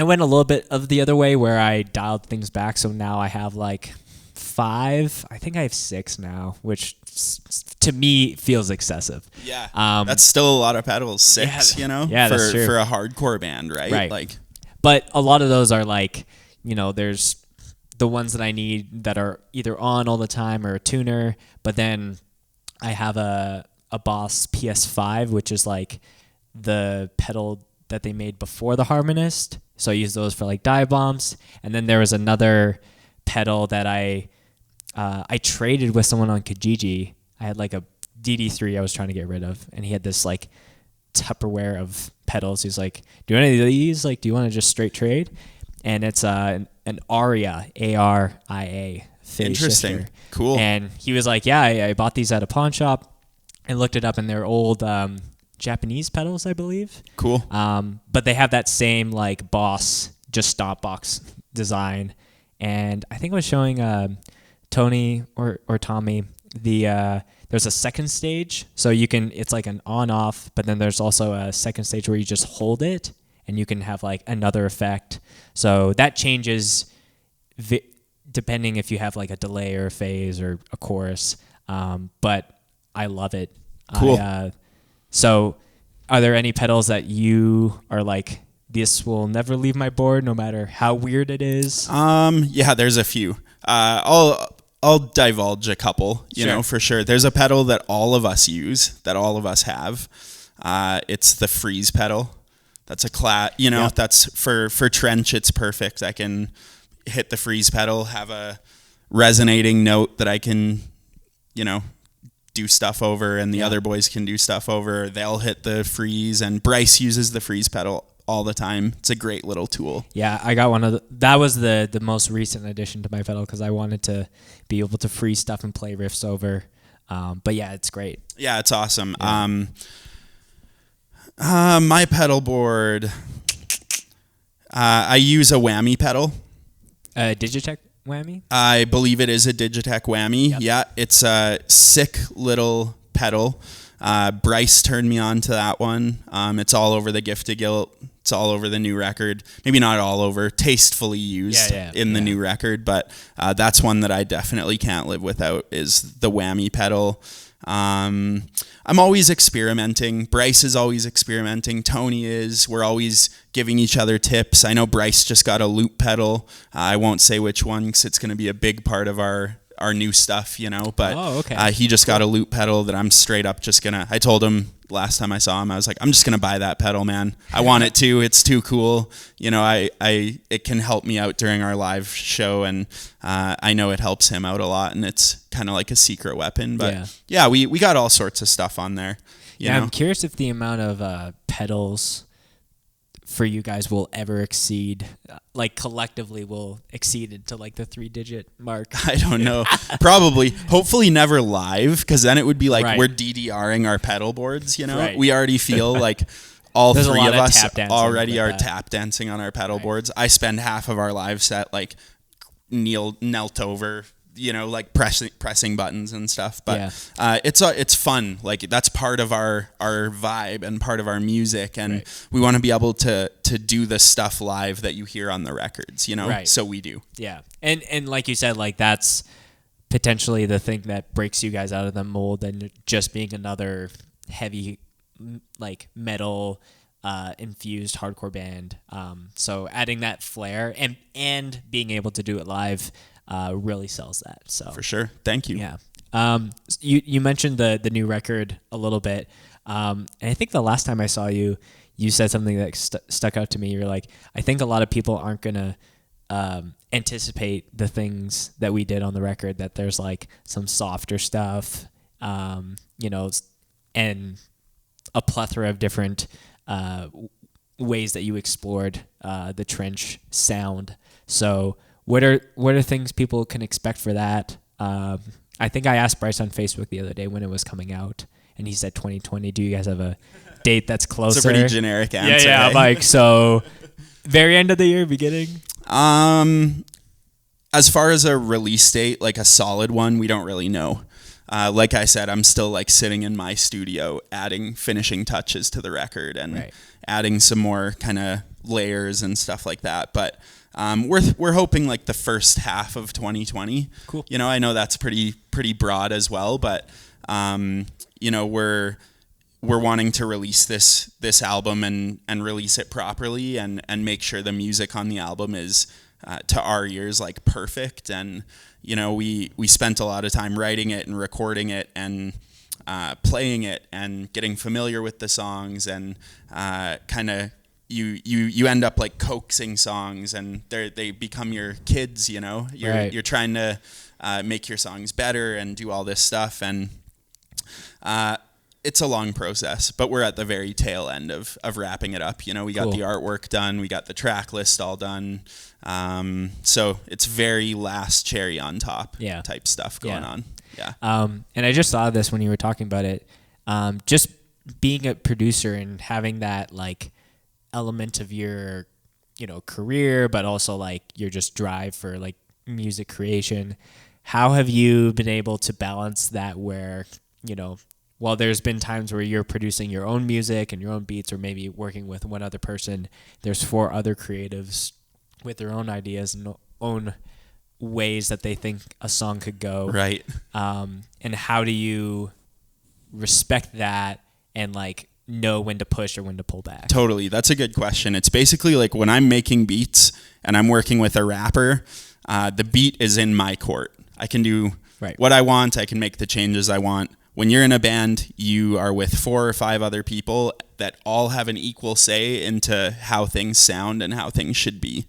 Speaker 1: went a little bit of the other way where I dialed things back. So now I have like 5. I think I have 6 now, which to me feels excessive.
Speaker 2: Yeah. That's still a lot of pedals. 6, you know,
Speaker 1: that's true.
Speaker 2: For a hardcore band, right? Like,
Speaker 1: but a lot of those are like, you know, there's the ones that I need that are either on all the time or a tuner, but then I have a Boss PS5, which is like the pedal that they made before the Harmonist. So I use those for like dive bombs. And then there was another pedal that I traded with someone on Kijiji. I had like a DD3 I was trying to get rid of, and he had this like Tupperware of pedals. He's like, do you want any of these? Like, do you want to just straight trade? And it's an Aria, A-R-I-A.
Speaker 2: Interesting.
Speaker 1: Shifter.
Speaker 2: Cool.
Speaker 1: And he was like, yeah, I bought these at a pawn shop and looked it up, and they're old Japanese pedals, I believe.
Speaker 2: Cool.
Speaker 1: But they have that same like Boss, just stop box design. And I think I was showing Tony or Tommy there's a second stage, so you can, it's like an on off, but then there's also a second stage where you just hold it and you can have like another effect. So that changes depending if you have like a delay or a phase or a chorus. But I love it.
Speaker 2: Cool.
Speaker 1: So are there any pedals that you are like, this will never leave my board no matter how weird it is?
Speaker 2: Yeah, there's a few. I'll divulge a couple, you know, for sure. There's a pedal that all of us use, that all of us have. It's the freeze pedal. That's a you know, that's for Trench, it's perfect. I can hit the freeze pedal, have a resonating note that I can, you know, do stuff over, and the other boys can do stuff over. They'll hit the freeze, and Bryce uses the freeze pedal all the time. It's a great little tool.
Speaker 1: Yeah, I got one of that was the most recent addition to my pedal because I wanted to be able to freeze stuff and play riffs over. But yeah, it's great.
Speaker 2: Yeah, it's awesome. Yeah. My pedal board, I use a whammy pedal.
Speaker 1: Digitech whammy?
Speaker 2: I believe it is a Digitech whammy. Yep. Yeah, it's a sick little pedal. Bryce turned me on to that one. It's all over the Gift of Guilt. It's all over the new record. Maybe not all over, tastefully used in the new record, but that's one that I definitely can't live without, is the whammy pedal. I'm always experimenting. Bryce is always experimenting. Tony is. We're always giving each other tips. I know Bryce just got a loop pedal. I won't say which one because it's going to be a big part of our new stuff, you know, but he just got a loop pedal that I'm straight up just gonna, I told him last time I saw him, I was like, I'm just gonna buy that pedal, man. I want it too. It's too cool. You know, it can help me out during our live show, and I know it helps him out a lot, and it's kind of like a secret weapon, but yeah, we got all sorts of stuff on there. You know?
Speaker 1: I'm curious if the amount of pedals for you guys will ever exceed, like collectively will exceed it to like the 3-digit mark.
Speaker 2: I don't know. Probably. Hopefully never live, because then it would be like we're DDRing our pedal boards, you know?
Speaker 1: Right.
Speaker 2: We already feel like all
Speaker 1: There's
Speaker 2: three of us already
Speaker 1: like
Speaker 2: are tap dancing on our pedal boards. I spend half of our live set like knelt over, you know, like pressing buttons and stuff, but it's fun. Like that's part of our vibe and part of our music, and we want to be able to do the stuff live that you hear on the records, you know. So we do.
Speaker 1: And like you said, like that's potentially the thing that breaks you guys out of the mold, and just being another heavy like metal infused hardcore band. So adding that flair and being able to do it live really sells that. So
Speaker 2: for sure. Thank you.
Speaker 1: Yeah. You mentioned the new record a little bit. And I think the last time I saw you said something that stuck out to me. You're like, I think a lot of people aren't going to anticipate the things that we did on the record, that there's like some softer stuff, you know, and a plethora of different ways that you explored the Trench sound. So what are things people can expect for that? I think I asked Bryce on Facebook the other day when it was coming out, and he said 2020. Do you guys have a date that's closer?
Speaker 2: It's a pretty generic answer.
Speaker 1: Yeah, Mike. So very end of the year, beginning?
Speaker 2: As far as a release date, like a solid one, we don't really know. Like I said, I'm still like sitting in my studio adding finishing touches to the record and adding some more kind of layers and stuff like that. But we're hoping like the first half of 2020.
Speaker 1: Cool.
Speaker 2: You know, I know that's pretty broad as well, but you know, we're wanting to release this album and release it properly and make sure the music on the album is to our ears like perfect. And you know, we spent a lot of time writing it and recording it and playing it and getting familiar with the songs, and kind of you end up like coaxing songs, and they become your kids, you know. You're trying to make your songs better and do all this stuff, and it's a long process, but we're at the very tail end of wrapping it up. You know, we got the artwork done, we got the track list all done. So it's very last cherry on top type stuff going on. Yeah.
Speaker 1: And I just saw this when you were talking about it. Just being a producer and having that like element of your, you know, career, but also like your just drive for like music creation. How have you been able to balance that where, you know, while there's been times where you're producing your own music and your own beats, or maybe working with one other person, there's 4 other creatives with their own ideas and own ways that they think a song could go.
Speaker 2: Right.
Speaker 1: And how do you respect that and like know when to push or when to pull back?
Speaker 2: Totally. That's a good question. It's basically like when I'm making beats and I'm working with a rapper, the beat is in my court. I can do what I want. I can make the changes I want. When you're in a band, you are with 4 or 5 other people that all have an equal say into how things sound and how things should be.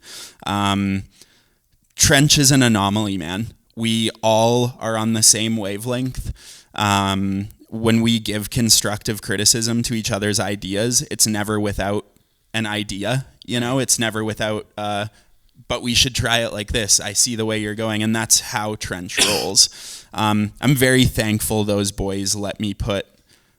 Speaker 2: Trench is an anomaly, man. We all are on the same wavelength. When we give constructive criticism to each other's ideas, it's never without an idea. You know, it's never without, but we should try it like this. I see the way you're going. And that's how Trench rolls. I'm very thankful those boys let me put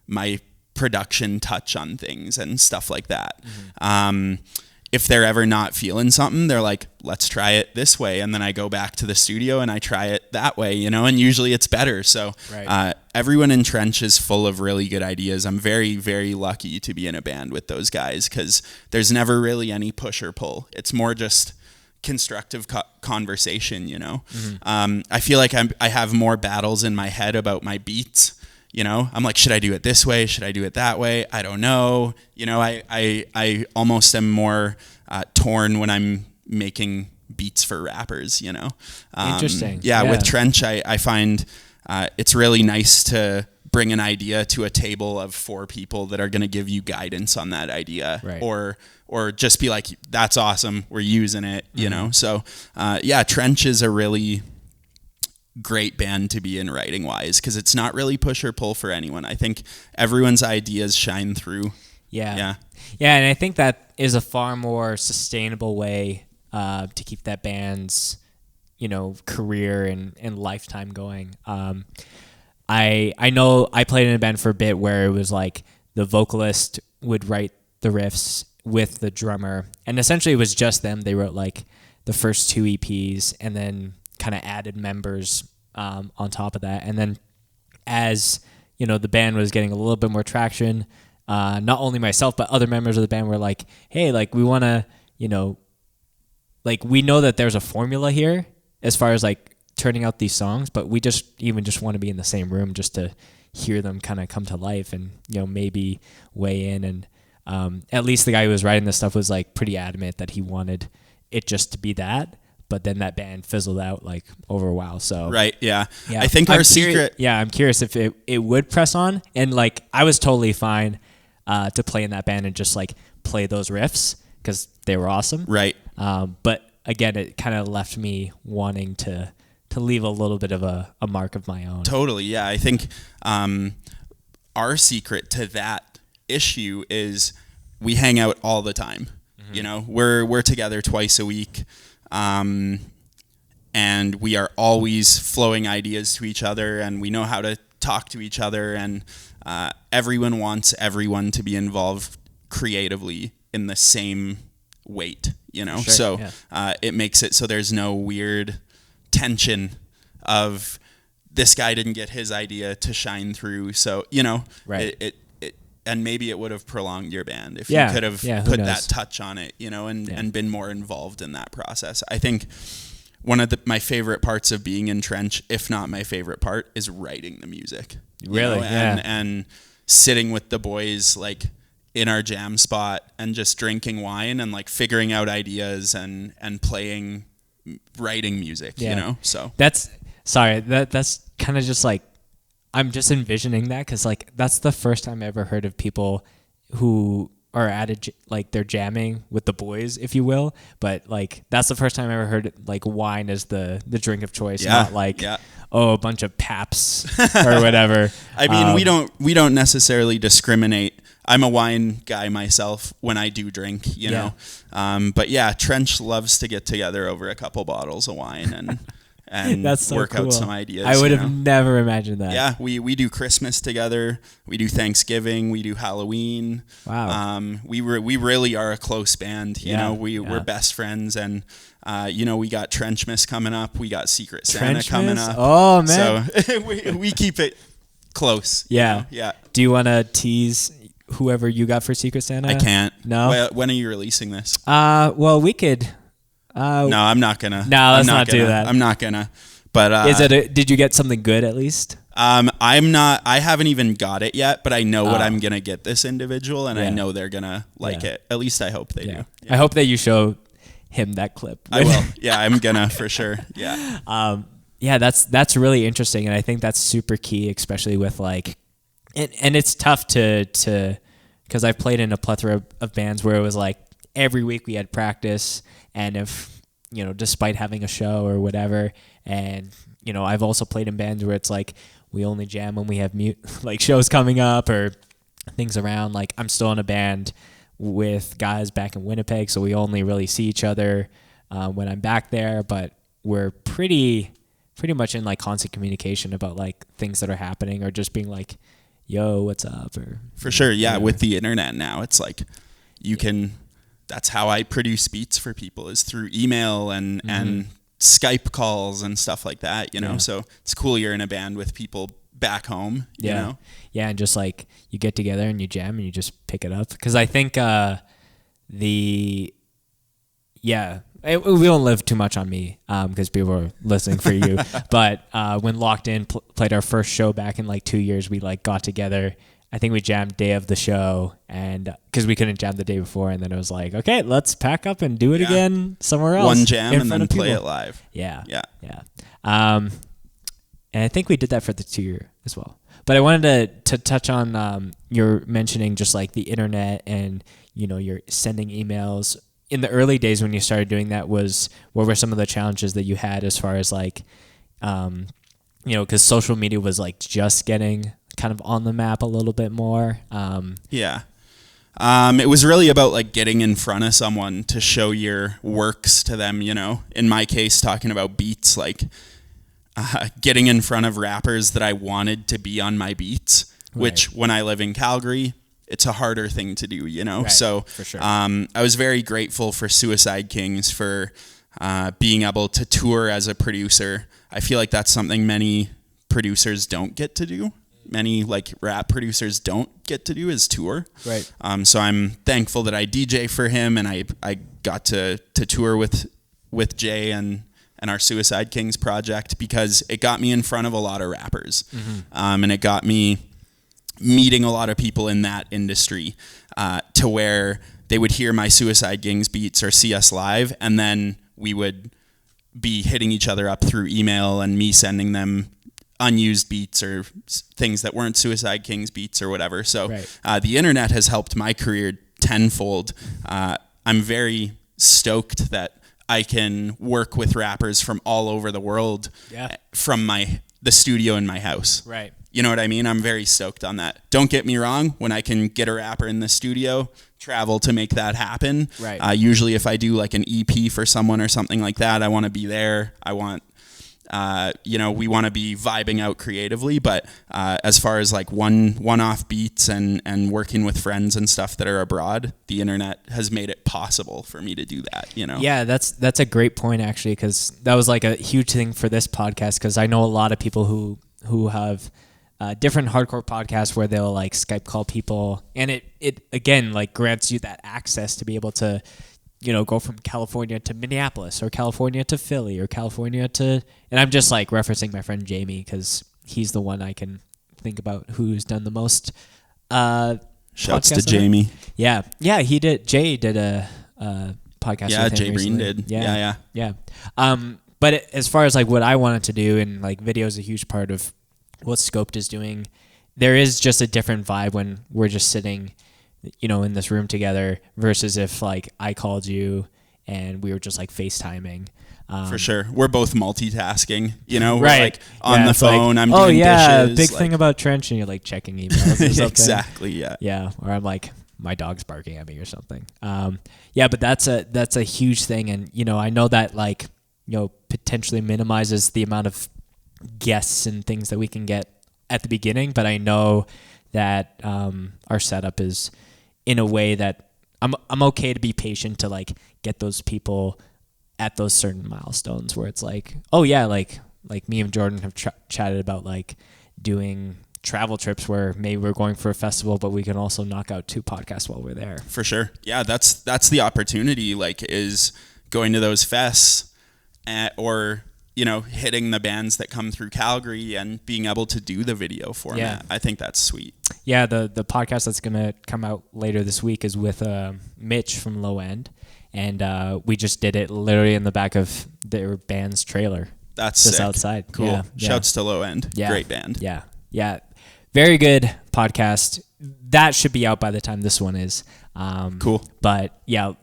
Speaker 2: my production touch on things and stuff like that. Mm-hmm. If they're ever not feeling something, they're like, let's try it this way. And then I go back to the studio and I try it that way, you know, and usually it's better. So everyone in Trench is full of really good ideas. I'm very, very lucky to be in a band with those guys because there's never really any push or pull. It's more just constructive conversation, you know. Mm-hmm. I feel like I have more battles in my head about my beats You know, I'm like, should I do it this way? Should I do it that way? I don't know. You know, I almost am more torn when I'm making beats for rappers, you know.
Speaker 1: Interesting.
Speaker 2: Yeah, with Trench, I find it's really nice to bring an idea to a table of 4 people that are going to give you guidance on that idea,
Speaker 1: right.
Speaker 2: or just be like, that's awesome, we're using it, you know. So yeah, Trench is a really great band to be in writing wise, because it's not really push or pull for anyone. I think everyone's ideas shine through.
Speaker 1: Yeah, and I think that is a far more sustainable way to keep that band's, you know, career and lifetime going. I know I played in a band for a bit where it was like the vocalist would write the riffs with the drummer, and essentially it was just them. They wrote like the first 2 EPs and then kind of added members on top of that. And then as, you know, the band was getting a little bit more traction, not only myself, but other members of the band were like, hey, like we want to, you know, like we know that there's a formula here as far as like turning out these songs, but we just want to be in the same room just to hear them kind of come to life and, you know, maybe weigh in. And at least the guy who was writing this stuff was like pretty adamant that he wanted it just to be that. But then that band fizzled out like over a while. So
Speaker 2: right, yeah. I think our secret.
Speaker 1: Yeah, I'm curious if it would press on. And like I was totally fine to play in that band and just like play those riffs because they were awesome.
Speaker 2: Right.
Speaker 1: But again, it kind of left me wanting to leave a little bit of a mark of my own.
Speaker 2: Totally, yeah. I think our secret to that issue is we hang out all the time. Mm-hmm. You know, we're together twice a week. And we are always flowing ideas to each other, and we know how to talk to each other, and everyone wants everyone to be involved creatively in the same weight, you know.
Speaker 1: Sure,
Speaker 2: so
Speaker 1: yeah.
Speaker 2: it makes it so there's no weird tension of this guy didn't get his idea to shine through, so, you know,
Speaker 1: right.
Speaker 2: it and maybe it would have prolonged your band if
Speaker 1: Yeah,
Speaker 2: you could have
Speaker 1: yeah,
Speaker 2: put
Speaker 1: knows?
Speaker 2: that touch on it, you know, and been more involved in that process. I think one of my favorite parts of being in Trench, if not my favorite part, is writing the music.
Speaker 1: Really?
Speaker 2: You know,
Speaker 1: Yeah.
Speaker 2: And sitting with the boys like in our jam spot and just drinking wine and like figuring out ideas and playing, writing music,
Speaker 1: Yeah.
Speaker 2: you know? So
Speaker 1: that's kind of just like, I'm just envisioning that because like that's the first time I ever heard of people who are like they're jamming with the boys, if you will. But like that's the first time I ever heard like wine as the drink of choice, not like a bunch of Paps or whatever.
Speaker 2: I mean, we don't necessarily discriminate. I'm a wine guy myself when I do drink, you know. But yeah, Trench loves to get together over a couple bottles of wine and
Speaker 1: that's so
Speaker 2: work
Speaker 1: cool.
Speaker 2: out some ideas.
Speaker 1: I would have never imagined that.
Speaker 2: Yeah, we do Christmas together. We do Thanksgiving. We do Halloween.
Speaker 1: Wow.
Speaker 2: We really are a close band. You know, we're best friends, and you know, we got Trenchmas coming up. We got Secret Santa coming up.
Speaker 1: Oh man.
Speaker 2: So we keep it close.
Speaker 1: Yeah.
Speaker 2: You know? Yeah.
Speaker 1: Do you want to tease whoever you got for Secret Santa?
Speaker 2: I can't.
Speaker 1: No.
Speaker 2: When are you releasing this?
Speaker 1: Well, we could.
Speaker 2: No, I'm not gonna.
Speaker 1: No, let's not do that.
Speaker 2: I'm not gonna. But
Speaker 1: is it? Did you get something good at least?
Speaker 2: I'm not. I haven't even got it yet, but I know what I'm gonna get this individual, and I know they're gonna like it. At least I hope they do.
Speaker 1: I hope that you show him that clip.
Speaker 2: I will. Yeah, I'm gonna for sure. Yeah.
Speaker 1: Yeah, that's really interesting, and I think that's super key, especially with like, and it's tough to because I've played in a plethora of bands where it was like every week we had practice, and if, you know, despite having a show or whatever, and, you know, I've also played in bands where it's like we only jam when we have like shows coming up or things around. Like I'm still in a band with guys back in Winnipeg, so we only really see each other when I'm back there, but we're pretty much in like constant communication about like things that are happening or just being like, yo, what's up? Or
Speaker 2: for sure. Yeah. With the internet now, it's like you can. That's how I produce beats for people, is through email and Skype calls and stuff like that, you know. So it's cool you're in a band with people back home, you know.
Speaker 1: Yeah, and just like you get together and you jam and you just pick it up. Because I think We won't live too much on me because people are listening for you. But when Locked In played our first show back in like 2 years, we like got together. I think we jammed day of the show, and because we couldn't jam the day before, and then it was like, okay, let's pack up and do it again somewhere else.
Speaker 2: One jam and then play it live.
Speaker 1: Yeah.
Speaker 2: Yeah.
Speaker 1: And I think we did that for the 2 year as well. But I wanted to touch on your mentioning just like the internet and, you know, you're sending emails. In the early days when you started doing that, what were some of the challenges that you had as far as like, you know, because social media was like just getting kind of on the map a little bit more.
Speaker 2: Yeah. It was really about like getting in front of someone to show your works to them, you know, in my case, talking about beats, like getting in front of rappers that I wanted to be on my beats, which when I live in Calgary, it's a harder thing to do, you know?
Speaker 1: Right,
Speaker 2: so
Speaker 1: for sure.
Speaker 2: I was very grateful for Suicide Kings for being able to tour as a producer. I feel like that's something many producers don't get to do. Many like rap producers don't get to do is tour.
Speaker 1: Right.
Speaker 2: So I'm thankful that I DJ for him, and I got to tour with Jay and our Suicide Kings project because it got me in front of a lot of rappers, and it got me meeting a lot of people in that industry to where they would hear my Suicide Kings beats or see us live, and then we would be hitting each other up through email and me sending them unused beats or things that weren't Suicide Kings beats or whatever. So the internet has helped my career tenfold. I'm very stoked that I can work with rappers from all over the world from the studio in my house.
Speaker 1: Right.
Speaker 2: You know what I mean? I'm very stoked on that. Don't get me wrong. When I can get a rapper in the studio, travel to make that happen.
Speaker 1: Right.
Speaker 2: Usually if I do like an EP for someone or something like that, I want to be there. I want, we want to be vibing out creatively. But as far as like one-off beats and working with friends and stuff that are abroad, the internet has made it possible for me to do that, you know?
Speaker 1: Yeah, that's a great point, actually, because that was like a huge thing for this podcast, because I know a lot of people who have different hardcore podcasts where they'll like Skype call people, and it again like grants you that access to be able to, you know, go from California to Minneapolis or California to Philly or California to, and I'm just like referencing my friend Jamie because he's the one I can think about who's done the most.
Speaker 2: Shouts to Jamie.
Speaker 1: Yeah, he did. Jay did a podcast.
Speaker 2: Yeah,
Speaker 1: with him
Speaker 2: Jay Breen
Speaker 1: recently.
Speaker 2: did. Yeah.
Speaker 1: But as far as like what I wanted to do, and like video is a huge part of what Scoped is doing, there is just a different vibe when we're just sitting, you know, in this room together versus if like I called you and we were just like FaceTiming.
Speaker 2: For sure. We're both multitasking, you know, we're
Speaker 1: Right.
Speaker 2: like on the phone,
Speaker 1: like,
Speaker 2: I'm doing dishes.
Speaker 1: Big
Speaker 2: like,
Speaker 1: thing about Trench, and you're like checking emails or something.
Speaker 2: Exactly, yeah.
Speaker 1: Yeah, or I'm like, my dog's barking at me or something. But that's a huge thing, and you know, I know that like, you know, potentially minimizes the amount of guests and things that we can get at the beginning, but I know that our setup is in a way that I'm okay to be patient to like get those people at those certain milestones where it's like, oh yeah, like me and Jordan have chatted about like doing travel trips where maybe we're going for a festival, but we can also knock out 2 podcasts while we're there.
Speaker 2: For sure. Yeah, that's the opportunity, like, is going to those fests or, you know, hitting the bands that come through Calgary and being able to do the video format.
Speaker 1: Yeah.
Speaker 2: I think that's sweet.
Speaker 1: Yeah, the podcast that's going to come out later this week is with Mitch from Low End, and we just did it literally in the back of their band's trailer.
Speaker 2: That's
Speaker 1: just
Speaker 2: sick.
Speaker 1: Outside.
Speaker 2: Cool.
Speaker 1: Yeah.
Speaker 2: Shouts to Low End.
Speaker 1: Yeah.
Speaker 2: Great band.
Speaker 1: Yeah. Very good podcast. That should be out by the time this one is.
Speaker 2: Cool.
Speaker 1: But yeah,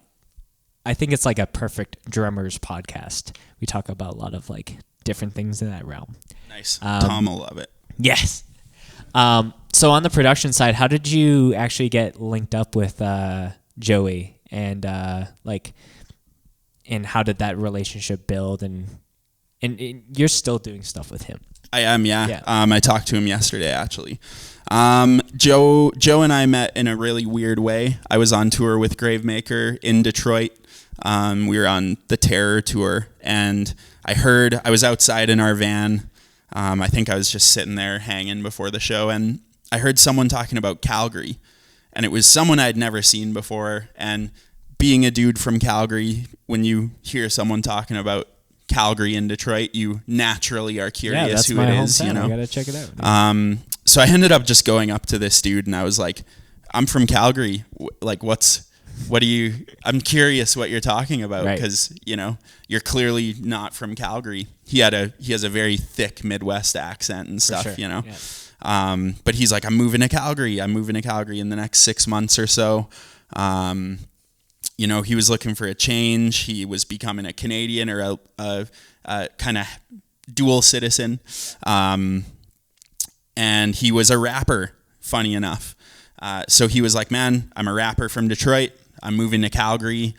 Speaker 1: I think it's like a perfect drummers podcast. We talk about a lot of like different things in that realm.
Speaker 2: Nice. Tom will love it.
Speaker 1: Yes. So on the production side, how did you actually get linked up with Joey, and and how did that relationship build? And you're still doing stuff with him.
Speaker 2: I am, yeah.
Speaker 1: Yeah.
Speaker 2: I talked to him yesterday, actually. Joe and I met in a really weird way. I was on tour with Gravemaker in Detroit. We were on the Terror tour, and I was outside in our van. I think I was just sitting there hanging before the show, and I heard someone talking about Calgary, and it was someone I'd never seen before, and being a dude from Calgary, when you hear someone talking about Calgary and Detroit, you naturally are curious
Speaker 1: that's
Speaker 2: who
Speaker 1: my
Speaker 2: it is,
Speaker 1: hometown.
Speaker 2: you know?
Speaker 1: I gotta check it out.
Speaker 2: So I ended up just going up to this dude and I was like, I'm from Calgary. Like, I'm curious what you're talking about,
Speaker 1: Right.
Speaker 2: because, you know, you're clearly not from Calgary. He has a very thick Midwest accent and stuff,
Speaker 1: sure.
Speaker 2: you know?
Speaker 1: Yeah.
Speaker 2: But he's like, I'm moving to Calgary in the next 6 months or so. You know, he was looking for a change. He was becoming a Canadian or a kind of dual citizen. And he was a rapper, funny enough. So he was like, man, I'm a rapper from Detroit. I'm moving to Calgary.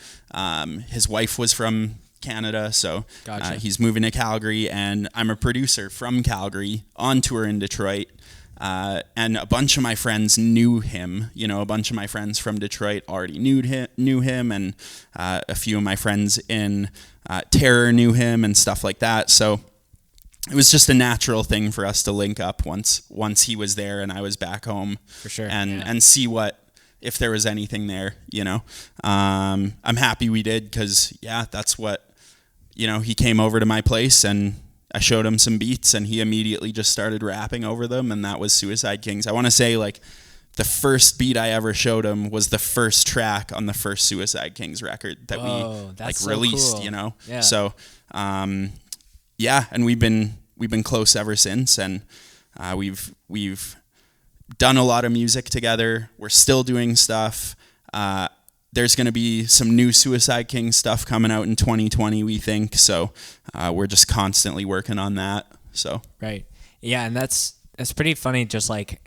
Speaker 2: His wife was from Canada, so
Speaker 1: Gotcha.
Speaker 2: he's moving to Calgary. And I'm a producer from Calgary on tour in Detroit. And a bunch of my friends knew him. You know, a bunch of my friends from Detroit already knew him, and a few of my friends in Terror knew him and stuff like that. So it was just a natural thing for us to link up once he was there and I was back home.
Speaker 1: For sure.
Speaker 2: And see if there was anything there, you know. I'm happy we did, because that's what, you know, he came over to my place and I showed him some beats and he immediately just started rapping over them, and that was Suicide Kings. I want to say, like, the first beat I ever showed him was the first track on the first Suicide Kings record that we
Speaker 1: so
Speaker 2: released,
Speaker 1: cool.
Speaker 2: you know.
Speaker 1: Yeah.
Speaker 2: So and we've been close ever since, and we've done a lot of music together. We're still doing stuff. There's going to be some new Suicide King stuff coming out in 2020, we think. So we're just constantly working on that. So
Speaker 1: Right. Yeah, and that's pretty funny, just like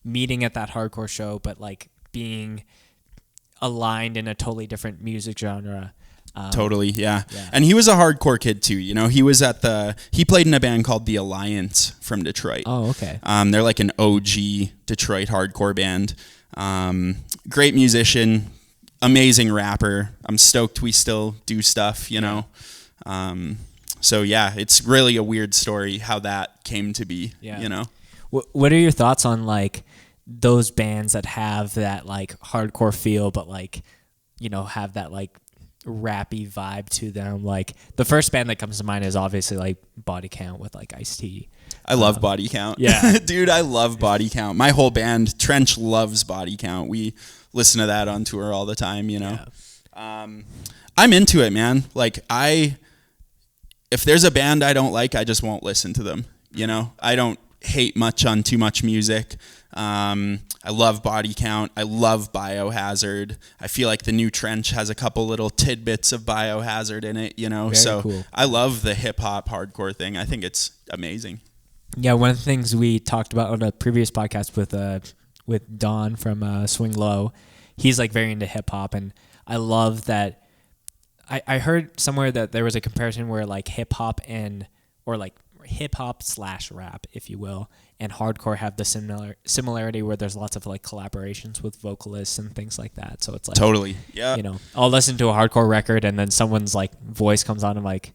Speaker 1: meeting at that hardcore show, but like being aligned in a totally different music genre.
Speaker 2: totally, yeah.
Speaker 1: Yeah.
Speaker 2: And he was a hardcore kid too. You know, he played in a band called The Alliance from Detroit.
Speaker 1: Oh, okay.
Speaker 2: They're like an OG Detroit hardcore band. Great musician, amazing rapper. I'm stoked we still do stuff, you know. So yeah, it's really a weird story how that came to be, you know.
Speaker 1: What are your thoughts on like those bands that have that like hardcore feel, but like, you know, have that like rappy vibe to them? Like the first band that comes to mind is obviously like Body Count with like Ice-T.
Speaker 2: I love Body Count.
Speaker 1: Yeah.
Speaker 2: Dude, I love Body Count. My whole band, Trench, loves Body Count. We listen to that on tour all the time, you know. Yeah. I'm into it, man. Like, if there's a band I don't like, I just won't listen to them, you know. I don't hate much on too much music. I love Body Count. I love Biohazard. I feel like the new Trench has a couple little tidbits of Biohazard in it, you know.
Speaker 1: Very
Speaker 2: so
Speaker 1: cool.
Speaker 2: I love the hip hop hardcore thing. I think it's amazing.
Speaker 1: Yeah, one of the things we talked about on a previous podcast with Don from Swing Low, he's like very into hip hop, and I love that. I heard somewhere that there was a comparison where like hip hop or like hip hop / rap, if you will, and hardcore have the similarity where there's lots of like collaborations with vocalists and things like that. So it's like
Speaker 2: Totally, yeah.
Speaker 1: You know, I'll listen to a hardcore record and then someone's like voice comes on and I'm like,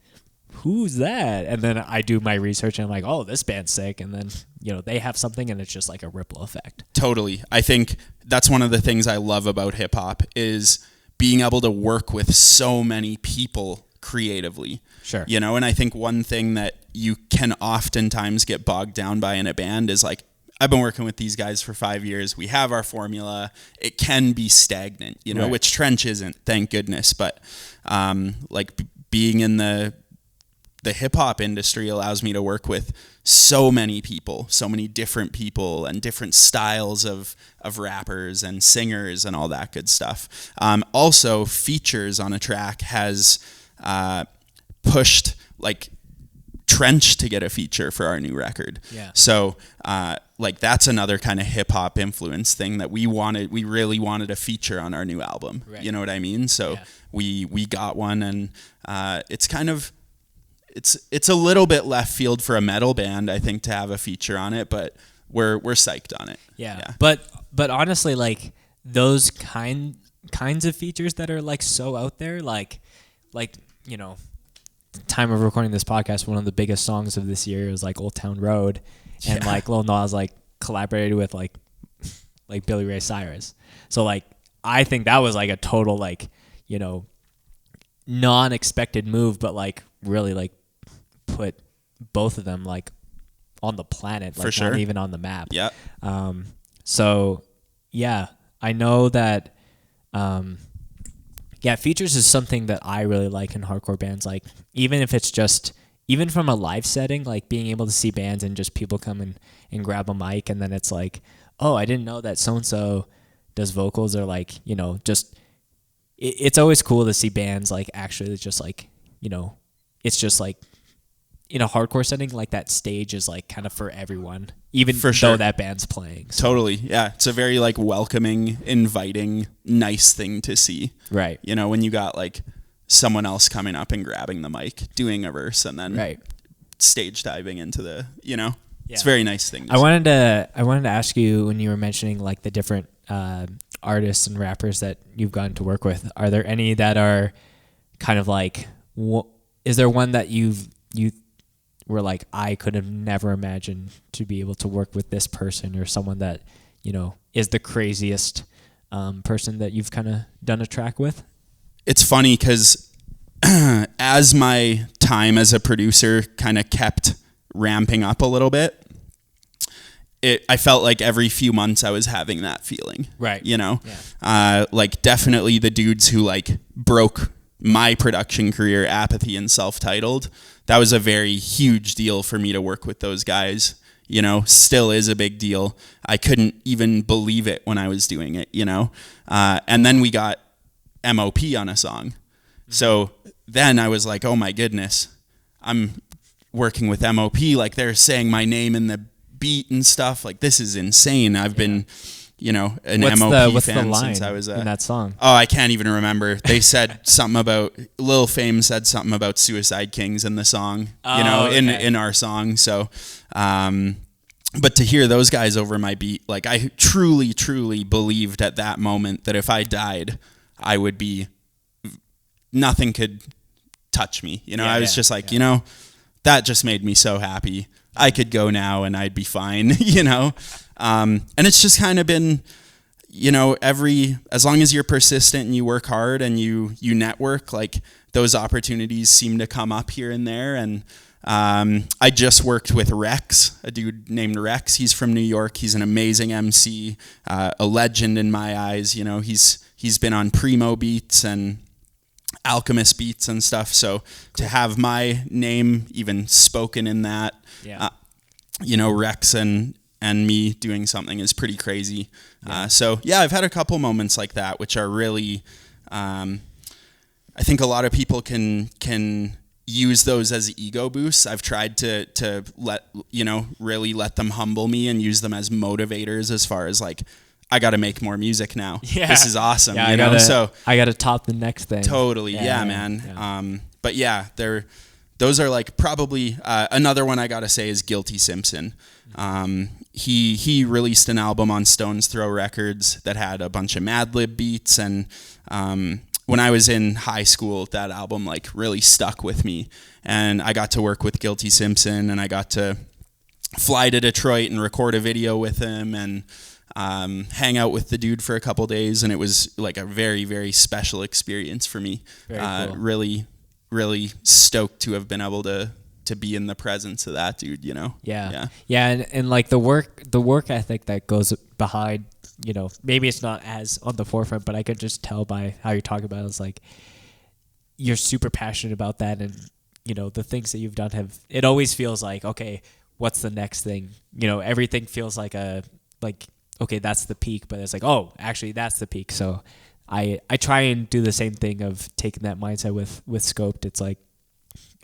Speaker 1: who's that? And then I do my research and I'm like, oh, this band's sick. And then, you know, they have something and it's just like a ripple effect.
Speaker 2: Totally. I think that's one of the things I love about hip hop is being able to work with so many people creatively.
Speaker 1: Sure.
Speaker 2: You know, and I think one thing that you can oftentimes get bogged down by in a band is like, I've been working with these guys for 5 years. We have our formula. It can be stagnant, you know,
Speaker 1: Right.
Speaker 2: which Trench isn't, thank goodness. But being in the hip hop industry allows me to work with so many people, so many different people and different styles of rappers and singers and all that good stuff. Also, features on a track has pushed like Trench to get a feature for our new record.
Speaker 1: Yeah.
Speaker 2: So like that's another kind of hip hop influence thing that we really wanted a feature on our new album.
Speaker 1: Right.
Speaker 2: You know what I mean? So
Speaker 1: yeah.
Speaker 2: we got one, and it's kind of it's a little bit left field for a metal band, I think, to have a feature on it, but we're psyched on it.
Speaker 1: Yeah. But honestly, like those kinds of features that are like so out there, like you know, time of recording this podcast, one of the biggest songs of this year was like Old Town Road, and like Lil Nas like collaborated with like Billy Ray Cyrus. So like I think that was like a total like, you know, non-expected move, but like really like put both of them like on the planet, like
Speaker 2: For sure.
Speaker 1: not even on the map.
Speaker 2: Yeah.
Speaker 1: So yeah, I know that features is something that I really like in hardcore bands. Like even if it's just even from a live setting, like being able to see bands and just people come and grab a mic, and then it's like, oh, I didn't know that so and so does vocals, or like, you know, just it's always cool to see bands like actually just like, you know, it's just like in a hardcore setting, like that stage is like kind of for everyone, even
Speaker 2: For
Speaker 1: though
Speaker 2: sure.
Speaker 1: that band's playing. So,
Speaker 2: Totally. Yeah. It's a very like welcoming, inviting, nice thing to see.
Speaker 1: right.
Speaker 2: You know, when you got like someone else coming up and grabbing the mic, doing a verse, and then
Speaker 1: Right.
Speaker 2: stage diving into the, you know, it's a
Speaker 1: Yeah.
Speaker 2: very nice thing. To
Speaker 1: I
Speaker 2: see.
Speaker 1: wanted to ask you, when you were mentioning like the different artists and rappers that you've gotten to work with, are there any that are kind of like, is there one that you were like, I could have never imagined to be able to work with this person, or someone that, you know, is the craziest person that you've kind of done a track with?
Speaker 2: It's funny because as my time as a producer kind of kept ramping up a little bit, I felt like every few months I was having that feeling.
Speaker 1: Right.
Speaker 2: You know,
Speaker 1: Yeah.
Speaker 2: like definitely the dudes who like broke my production career, Apathy and Self-Titled, that was a very huge deal for me to work with those guys. You know, still is a big deal. I couldn't even believe it when I was doing it, you know. And then we got MOP on a song. So then I was like, oh my goodness, I'm working with MOP. Like they're saying my name in the beat and stuff. Like this is insane. I've been, you know, an MOP
Speaker 1: What's
Speaker 2: fan
Speaker 1: the line
Speaker 2: since I was
Speaker 1: in that song?
Speaker 2: Oh, I can't even remember. They said something about Lil Fame said something about Suicide Kings in the song, you know,
Speaker 1: okay.
Speaker 2: in our song. So, but to hear those guys over my beat, like I truly, truly believed at that moment that if I died, I would be, nothing could touch me. You know, I was just like, you know, that just made me so happy. I could go now and I'd be fine, you know? And it's just kind of been, you know, as long as you're persistent and you work hard and you network, like those opportunities seem to come up here and there. And I just worked with Rex, a dude named Rex. He's from New York. He's an amazing MC, a legend in my eyes. You know, he's been on Primo Beats and Alchemist Beats and stuff. So to have my name even spoken in that, you know, Rex and me doing something is pretty crazy. So yeah, I've had a couple moments like that, which are really, I think a lot of people can use those as ego boosts. I've tried to really let them humble me and use them as motivators, as far as like, I got to make more music now.
Speaker 1: Yeah.
Speaker 2: This is awesome.
Speaker 1: Yeah,
Speaker 2: you know, so
Speaker 1: I got to top the next thing.
Speaker 2: totally. Yeah, man. Yeah. But yeah, those are like probably, another one I got to say is Guilty Simpson. He released an album on Stones Throw Records that had a bunch of Madlib beats. And, when I was in high school, that album like really stuck with me, and I got to work with Guilty Simpson, and I got to fly to Detroit and record a video with him, and hang out with the dude for a couple days, and it was like a very, very special experience for me.
Speaker 1: Very cool.
Speaker 2: Really, really stoked to have been able to be in the presence of that dude, you know?
Speaker 1: Yeah. And like the work ethic that goes behind, you know, maybe it's not as on the forefront, but I could just tell by how you're talking about it. It's like you're super passionate about that, and you know the things that you've done it always feels like, okay, what's the next thing? You know, everything feels like okay, that's the peak, but it's like, oh, actually that's the peak. So I try and do the same thing of taking that mindset with Scoped. It's like,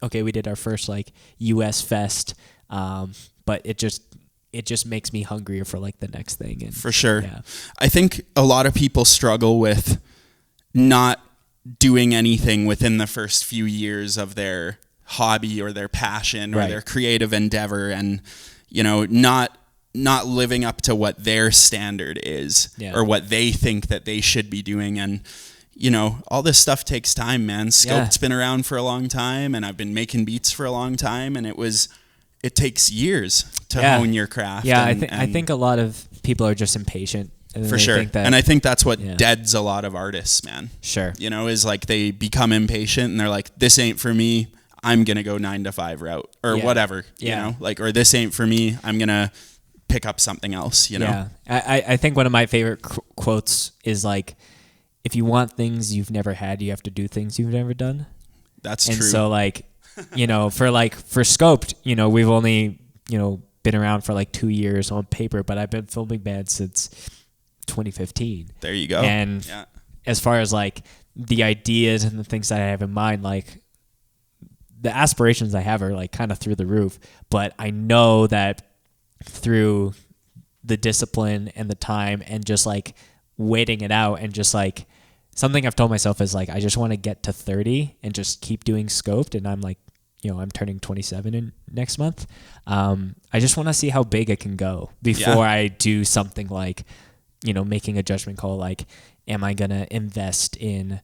Speaker 1: okay, we did our first like US Fest, but it just makes me hungrier for like the next thing. And
Speaker 2: for sure.
Speaker 1: Yeah.
Speaker 2: I think a lot of people struggle with not doing anything within the first few years of their hobby or their passion or their creative endeavor, and you know, not living up to what their standard is or what they think that they should be doing. And you know, all this stuff takes time, man. Scope's been around for a long time, and I've been making beats for a long time, and it takes years to hone your craft.
Speaker 1: Yeah, I think a lot of people are just impatient And
Speaker 2: For
Speaker 1: I
Speaker 2: sure.
Speaker 1: think that,
Speaker 2: And I think that's what
Speaker 1: Yeah.
Speaker 2: deads a lot of artists, man.
Speaker 1: sure.
Speaker 2: You know, is like they become impatient and they're like, this ain't for me. I'm going to go 9 to 5 route or
Speaker 1: Yeah.
Speaker 2: whatever, you
Speaker 1: Yeah.
Speaker 2: know, like, or this ain't for me. I'm going to pick up something else, you know?
Speaker 1: Yeah. I think one of my favorite quotes is like, if you want things you've never had, you have to do things you've never done.
Speaker 2: That's
Speaker 1: And
Speaker 2: true.
Speaker 1: so like, for Scoped, we've only, been around for like 2 years on paper, but I've been filming bands since 2015.
Speaker 2: There you go.
Speaker 1: And
Speaker 2: Yeah.
Speaker 1: as far as like the ideas and the things that I have in mind, like the aspirations I have are like kind of through the roof, but I know that through the discipline and the time and just like waiting it out and just like something I've told myself is like, I just want to get to 30 and just keep doing Scoped. And I'm like, I'm turning 27 in next month. I just want to see how big it can go before I do something like, making a judgment call. Like, am I going to invest in,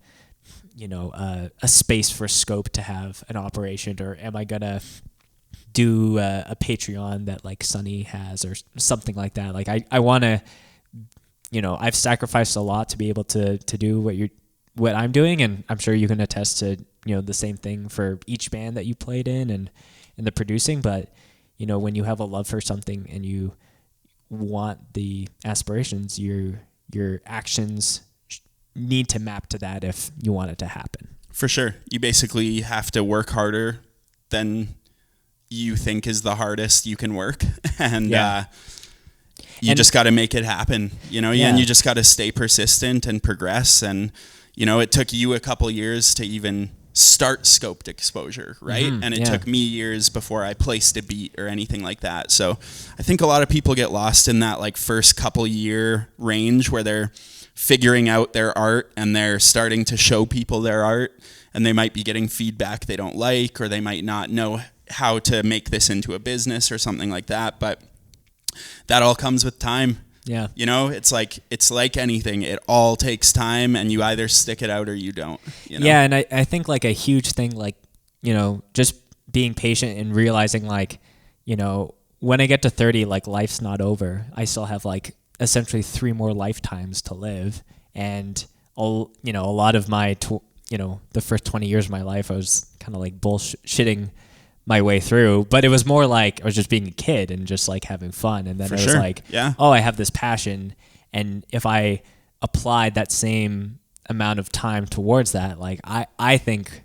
Speaker 1: a space for Scope to have an operation, or am I going to do a Patreon that like Sunny has or something like that? Like I want to, I've sacrificed a lot to be able to do what I'm doing. And I'm sure you can attest to, the same thing for each band that you played in the producing. But, when you have a love for something and you want the aspirations, your actions need to map to that if you want it to happen.
Speaker 2: For sure. You basically have to work harder than you think is the hardest you can work. And you just got to make it happen, and you just got to stay persistent and progress. And, it took you a couple years to even start Scoped Exposure, right?
Speaker 1: Mm-hmm.
Speaker 2: And it took me years before I placed a beat or anything like that. So I think a lot of people get lost in that like first couple year range where they're figuring out their art and they're starting to show people their art, and they might be getting feedback they don't like, or they might not know how to make this into a business or something like that. But that all comes with time.
Speaker 1: Yeah.
Speaker 2: It's like anything. It all takes time, and you either stick it out or you don't.
Speaker 1: Yeah, and I think like a huge thing, like, just being patient and realizing like, when I get to 30, like life's not over. I still have like essentially 3 more lifetimes to live. And, a lot of my, the first 20 years of my life, I was kind of like bullshitting my way through, but it was more like I was just being a kid and just like having fun. And then it was like, oh, I have this passion. And if I applied that same amount of time towards that, like I think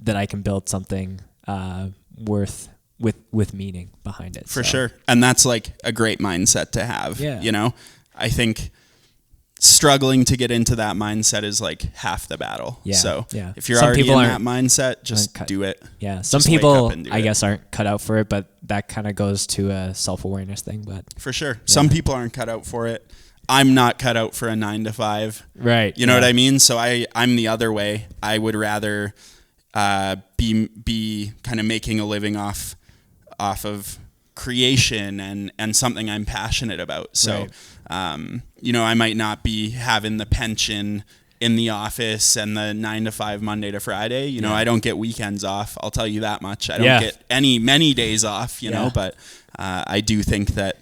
Speaker 1: that I can build something worth with meaning behind it.
Speaker 2: For sure. And that's like a great mindset to have.
Speaker 1: Yeah.
Speaker 2: I think struggling to get into that mindset is like half the battle.
Speaker 1: Yeah.
Speaker 2: So
Speaker 1: Yeah.
Speaker 2: if you're
Speaker 1: Some
Speaker 2: already
Speaker 1: people
Speaker 2: in that mindset, just do it.
Speaker 1: Yeah. Some
Speaker 2: Just wake
Speaker 1: people,
Speaker 2: up and do
Speaker 1: I
Speaker 2: it.
Speaker 1: guess, aren't cut out for it, but that kind of goes to a self-awareness thing. But
Speaker 2: For sure. Some people aren't cut out for it. I'm not cut out for a 9 to 5.
Speaker 1: right.
Speaker 2: You know what I mean? So I'm the other way. I would rather be kind of making a living off of creation and something I'm passionate about. So, I might not be having the pension in the office and the 9 to 5 Monday to Friday. I don't get weekends off. I'll tell you that much. I don't get many days off, know, but I do think that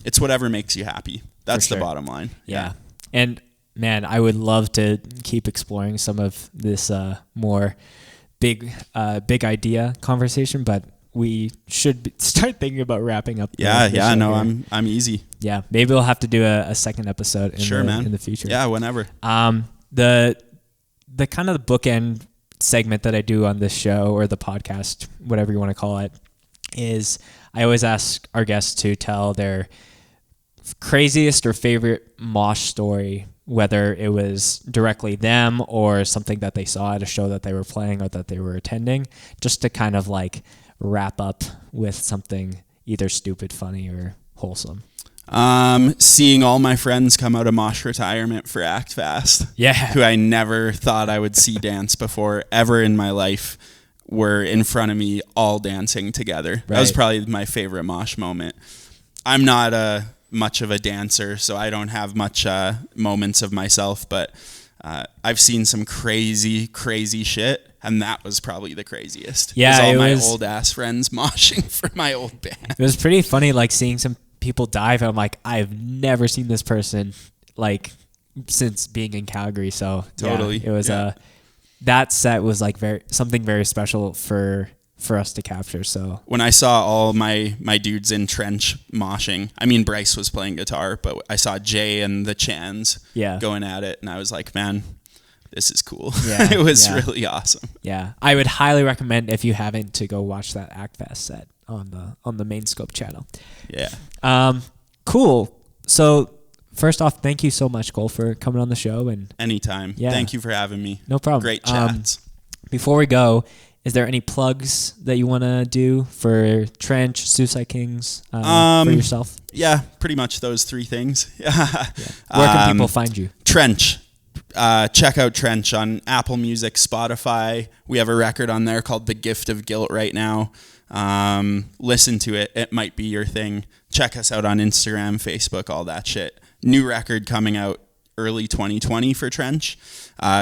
Speaker 2: it's whatever makes you happy. That's the bottom line.
Speaker 1: Yeah. And man, I would love to keep exploring some of this more big idea conversation, but we should start thinking about wrapping up.
Speaker 2: Yeah. No,
Speaker 1: here.
Speaker 2: I'm easy.
Speaker 1: Yeah. Maybe we'll have to do a second episode in the future.
Speaker 2: Yeah, whenever.
Speaker 1: The kind of the bookend segment that I do on this show, or the podcast, whatever you want to call it, is I always ask our guests to tell their craziest or favorite mosh story, whether it was directly them or something that they saw at a show that they were playing or that they were attending, just to kind of like wrap up with something either stupid, funny, or wholesome.
Speaker 2: Seeing all my friends come out of mosh retirement for Act Fast, who I never thought I would see dance before ever in my life, were in front of me all dancing together. That was probably my favorite mosh moment. I'm not much of a dancer, so I don't have much moments of myself, but I've seen some crazy shit, and that was probably the craziest.
Speaker 1: Yeah,
Speaker 2: all my old ass friends moshing for my old band.
Speaker 1: It was pretty funny, like seeing some people dive, and I'm like, I've never seen this person like since being in Calgary. So
Speaker 2: Totally.
Speaker 1: it was that set was like something very special for us to capture. So
Speaker 2: when I saw all my dudes in trench moshing, I mean, Bryce was playing guitar, but I saw Jay and the Chans going at it, and I was like, man, this is cool.
Speaker 1: Yeah,
Speaker 2: it was really awesome.
Speaker 1: Yeah, I would highly recommend, if you haven't, to go watch that ActFest set on the Main Scope channel.
Speaker 2: Yeah.
Speaker 1: Cool. So first off, thank you so much, Cole, for coming on the show. And
Speaker 2: anytime.
Speaker 1: Yeah.
Speaker 2: Thank you for having me.
Speaker 1: No problem.
Speaker 2: Great chats.
Speaker 1: Before we go, is there any plugs that you want to do for Trench, Suicide Kings, for yourself?
Speaker 2: Yeah, pretty much those three things.
Speaker 1: Where can people find you?
Speaker 2: Trench. Check out Trench on Apple Music, Spotify. We have a record on there called The Gift of Guilt right now. Listen to it. It might be your thing. Check us out on Instagram, Facebook, all that shit. New record coming out early 2020 for Trench.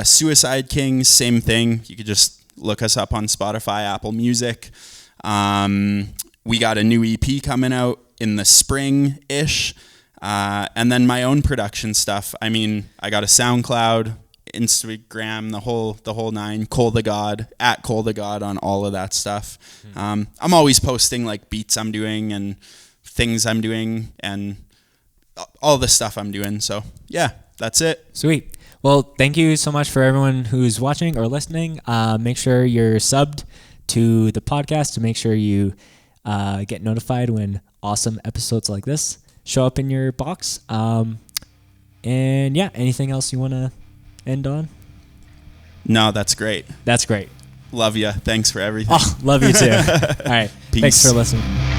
Speaker 2: Suicide Kings, same thing. You could just look us up on Spotify, Apple Music. We got a new EP coming out in the spring-ish. And then my own production stuff. I mean, I got a SoundCloud, Instagram, the whole nine. Cole the God, at Cole the God on all of that stuff. I'm always posting like beats I'm doing and things I'm doing and all the stuff I'm doing. So yeah, that's it.
Speaker 1: Sweet. Well, thank you so much for everyone who's watching or listening. Make sure you're subbed to the podcast to make sure you get notified when awesome episodes like this show up in your box. And yeah, anything else you want to end on?
Speaker 2: No, that's great.
Speaker 1: That's great.
Speaker 2: Love you. Thanks for everything.
Speaker 1: Oh, love you too. All right.
Speaker 2: Peace.
Speaker 1: Thanks for listening.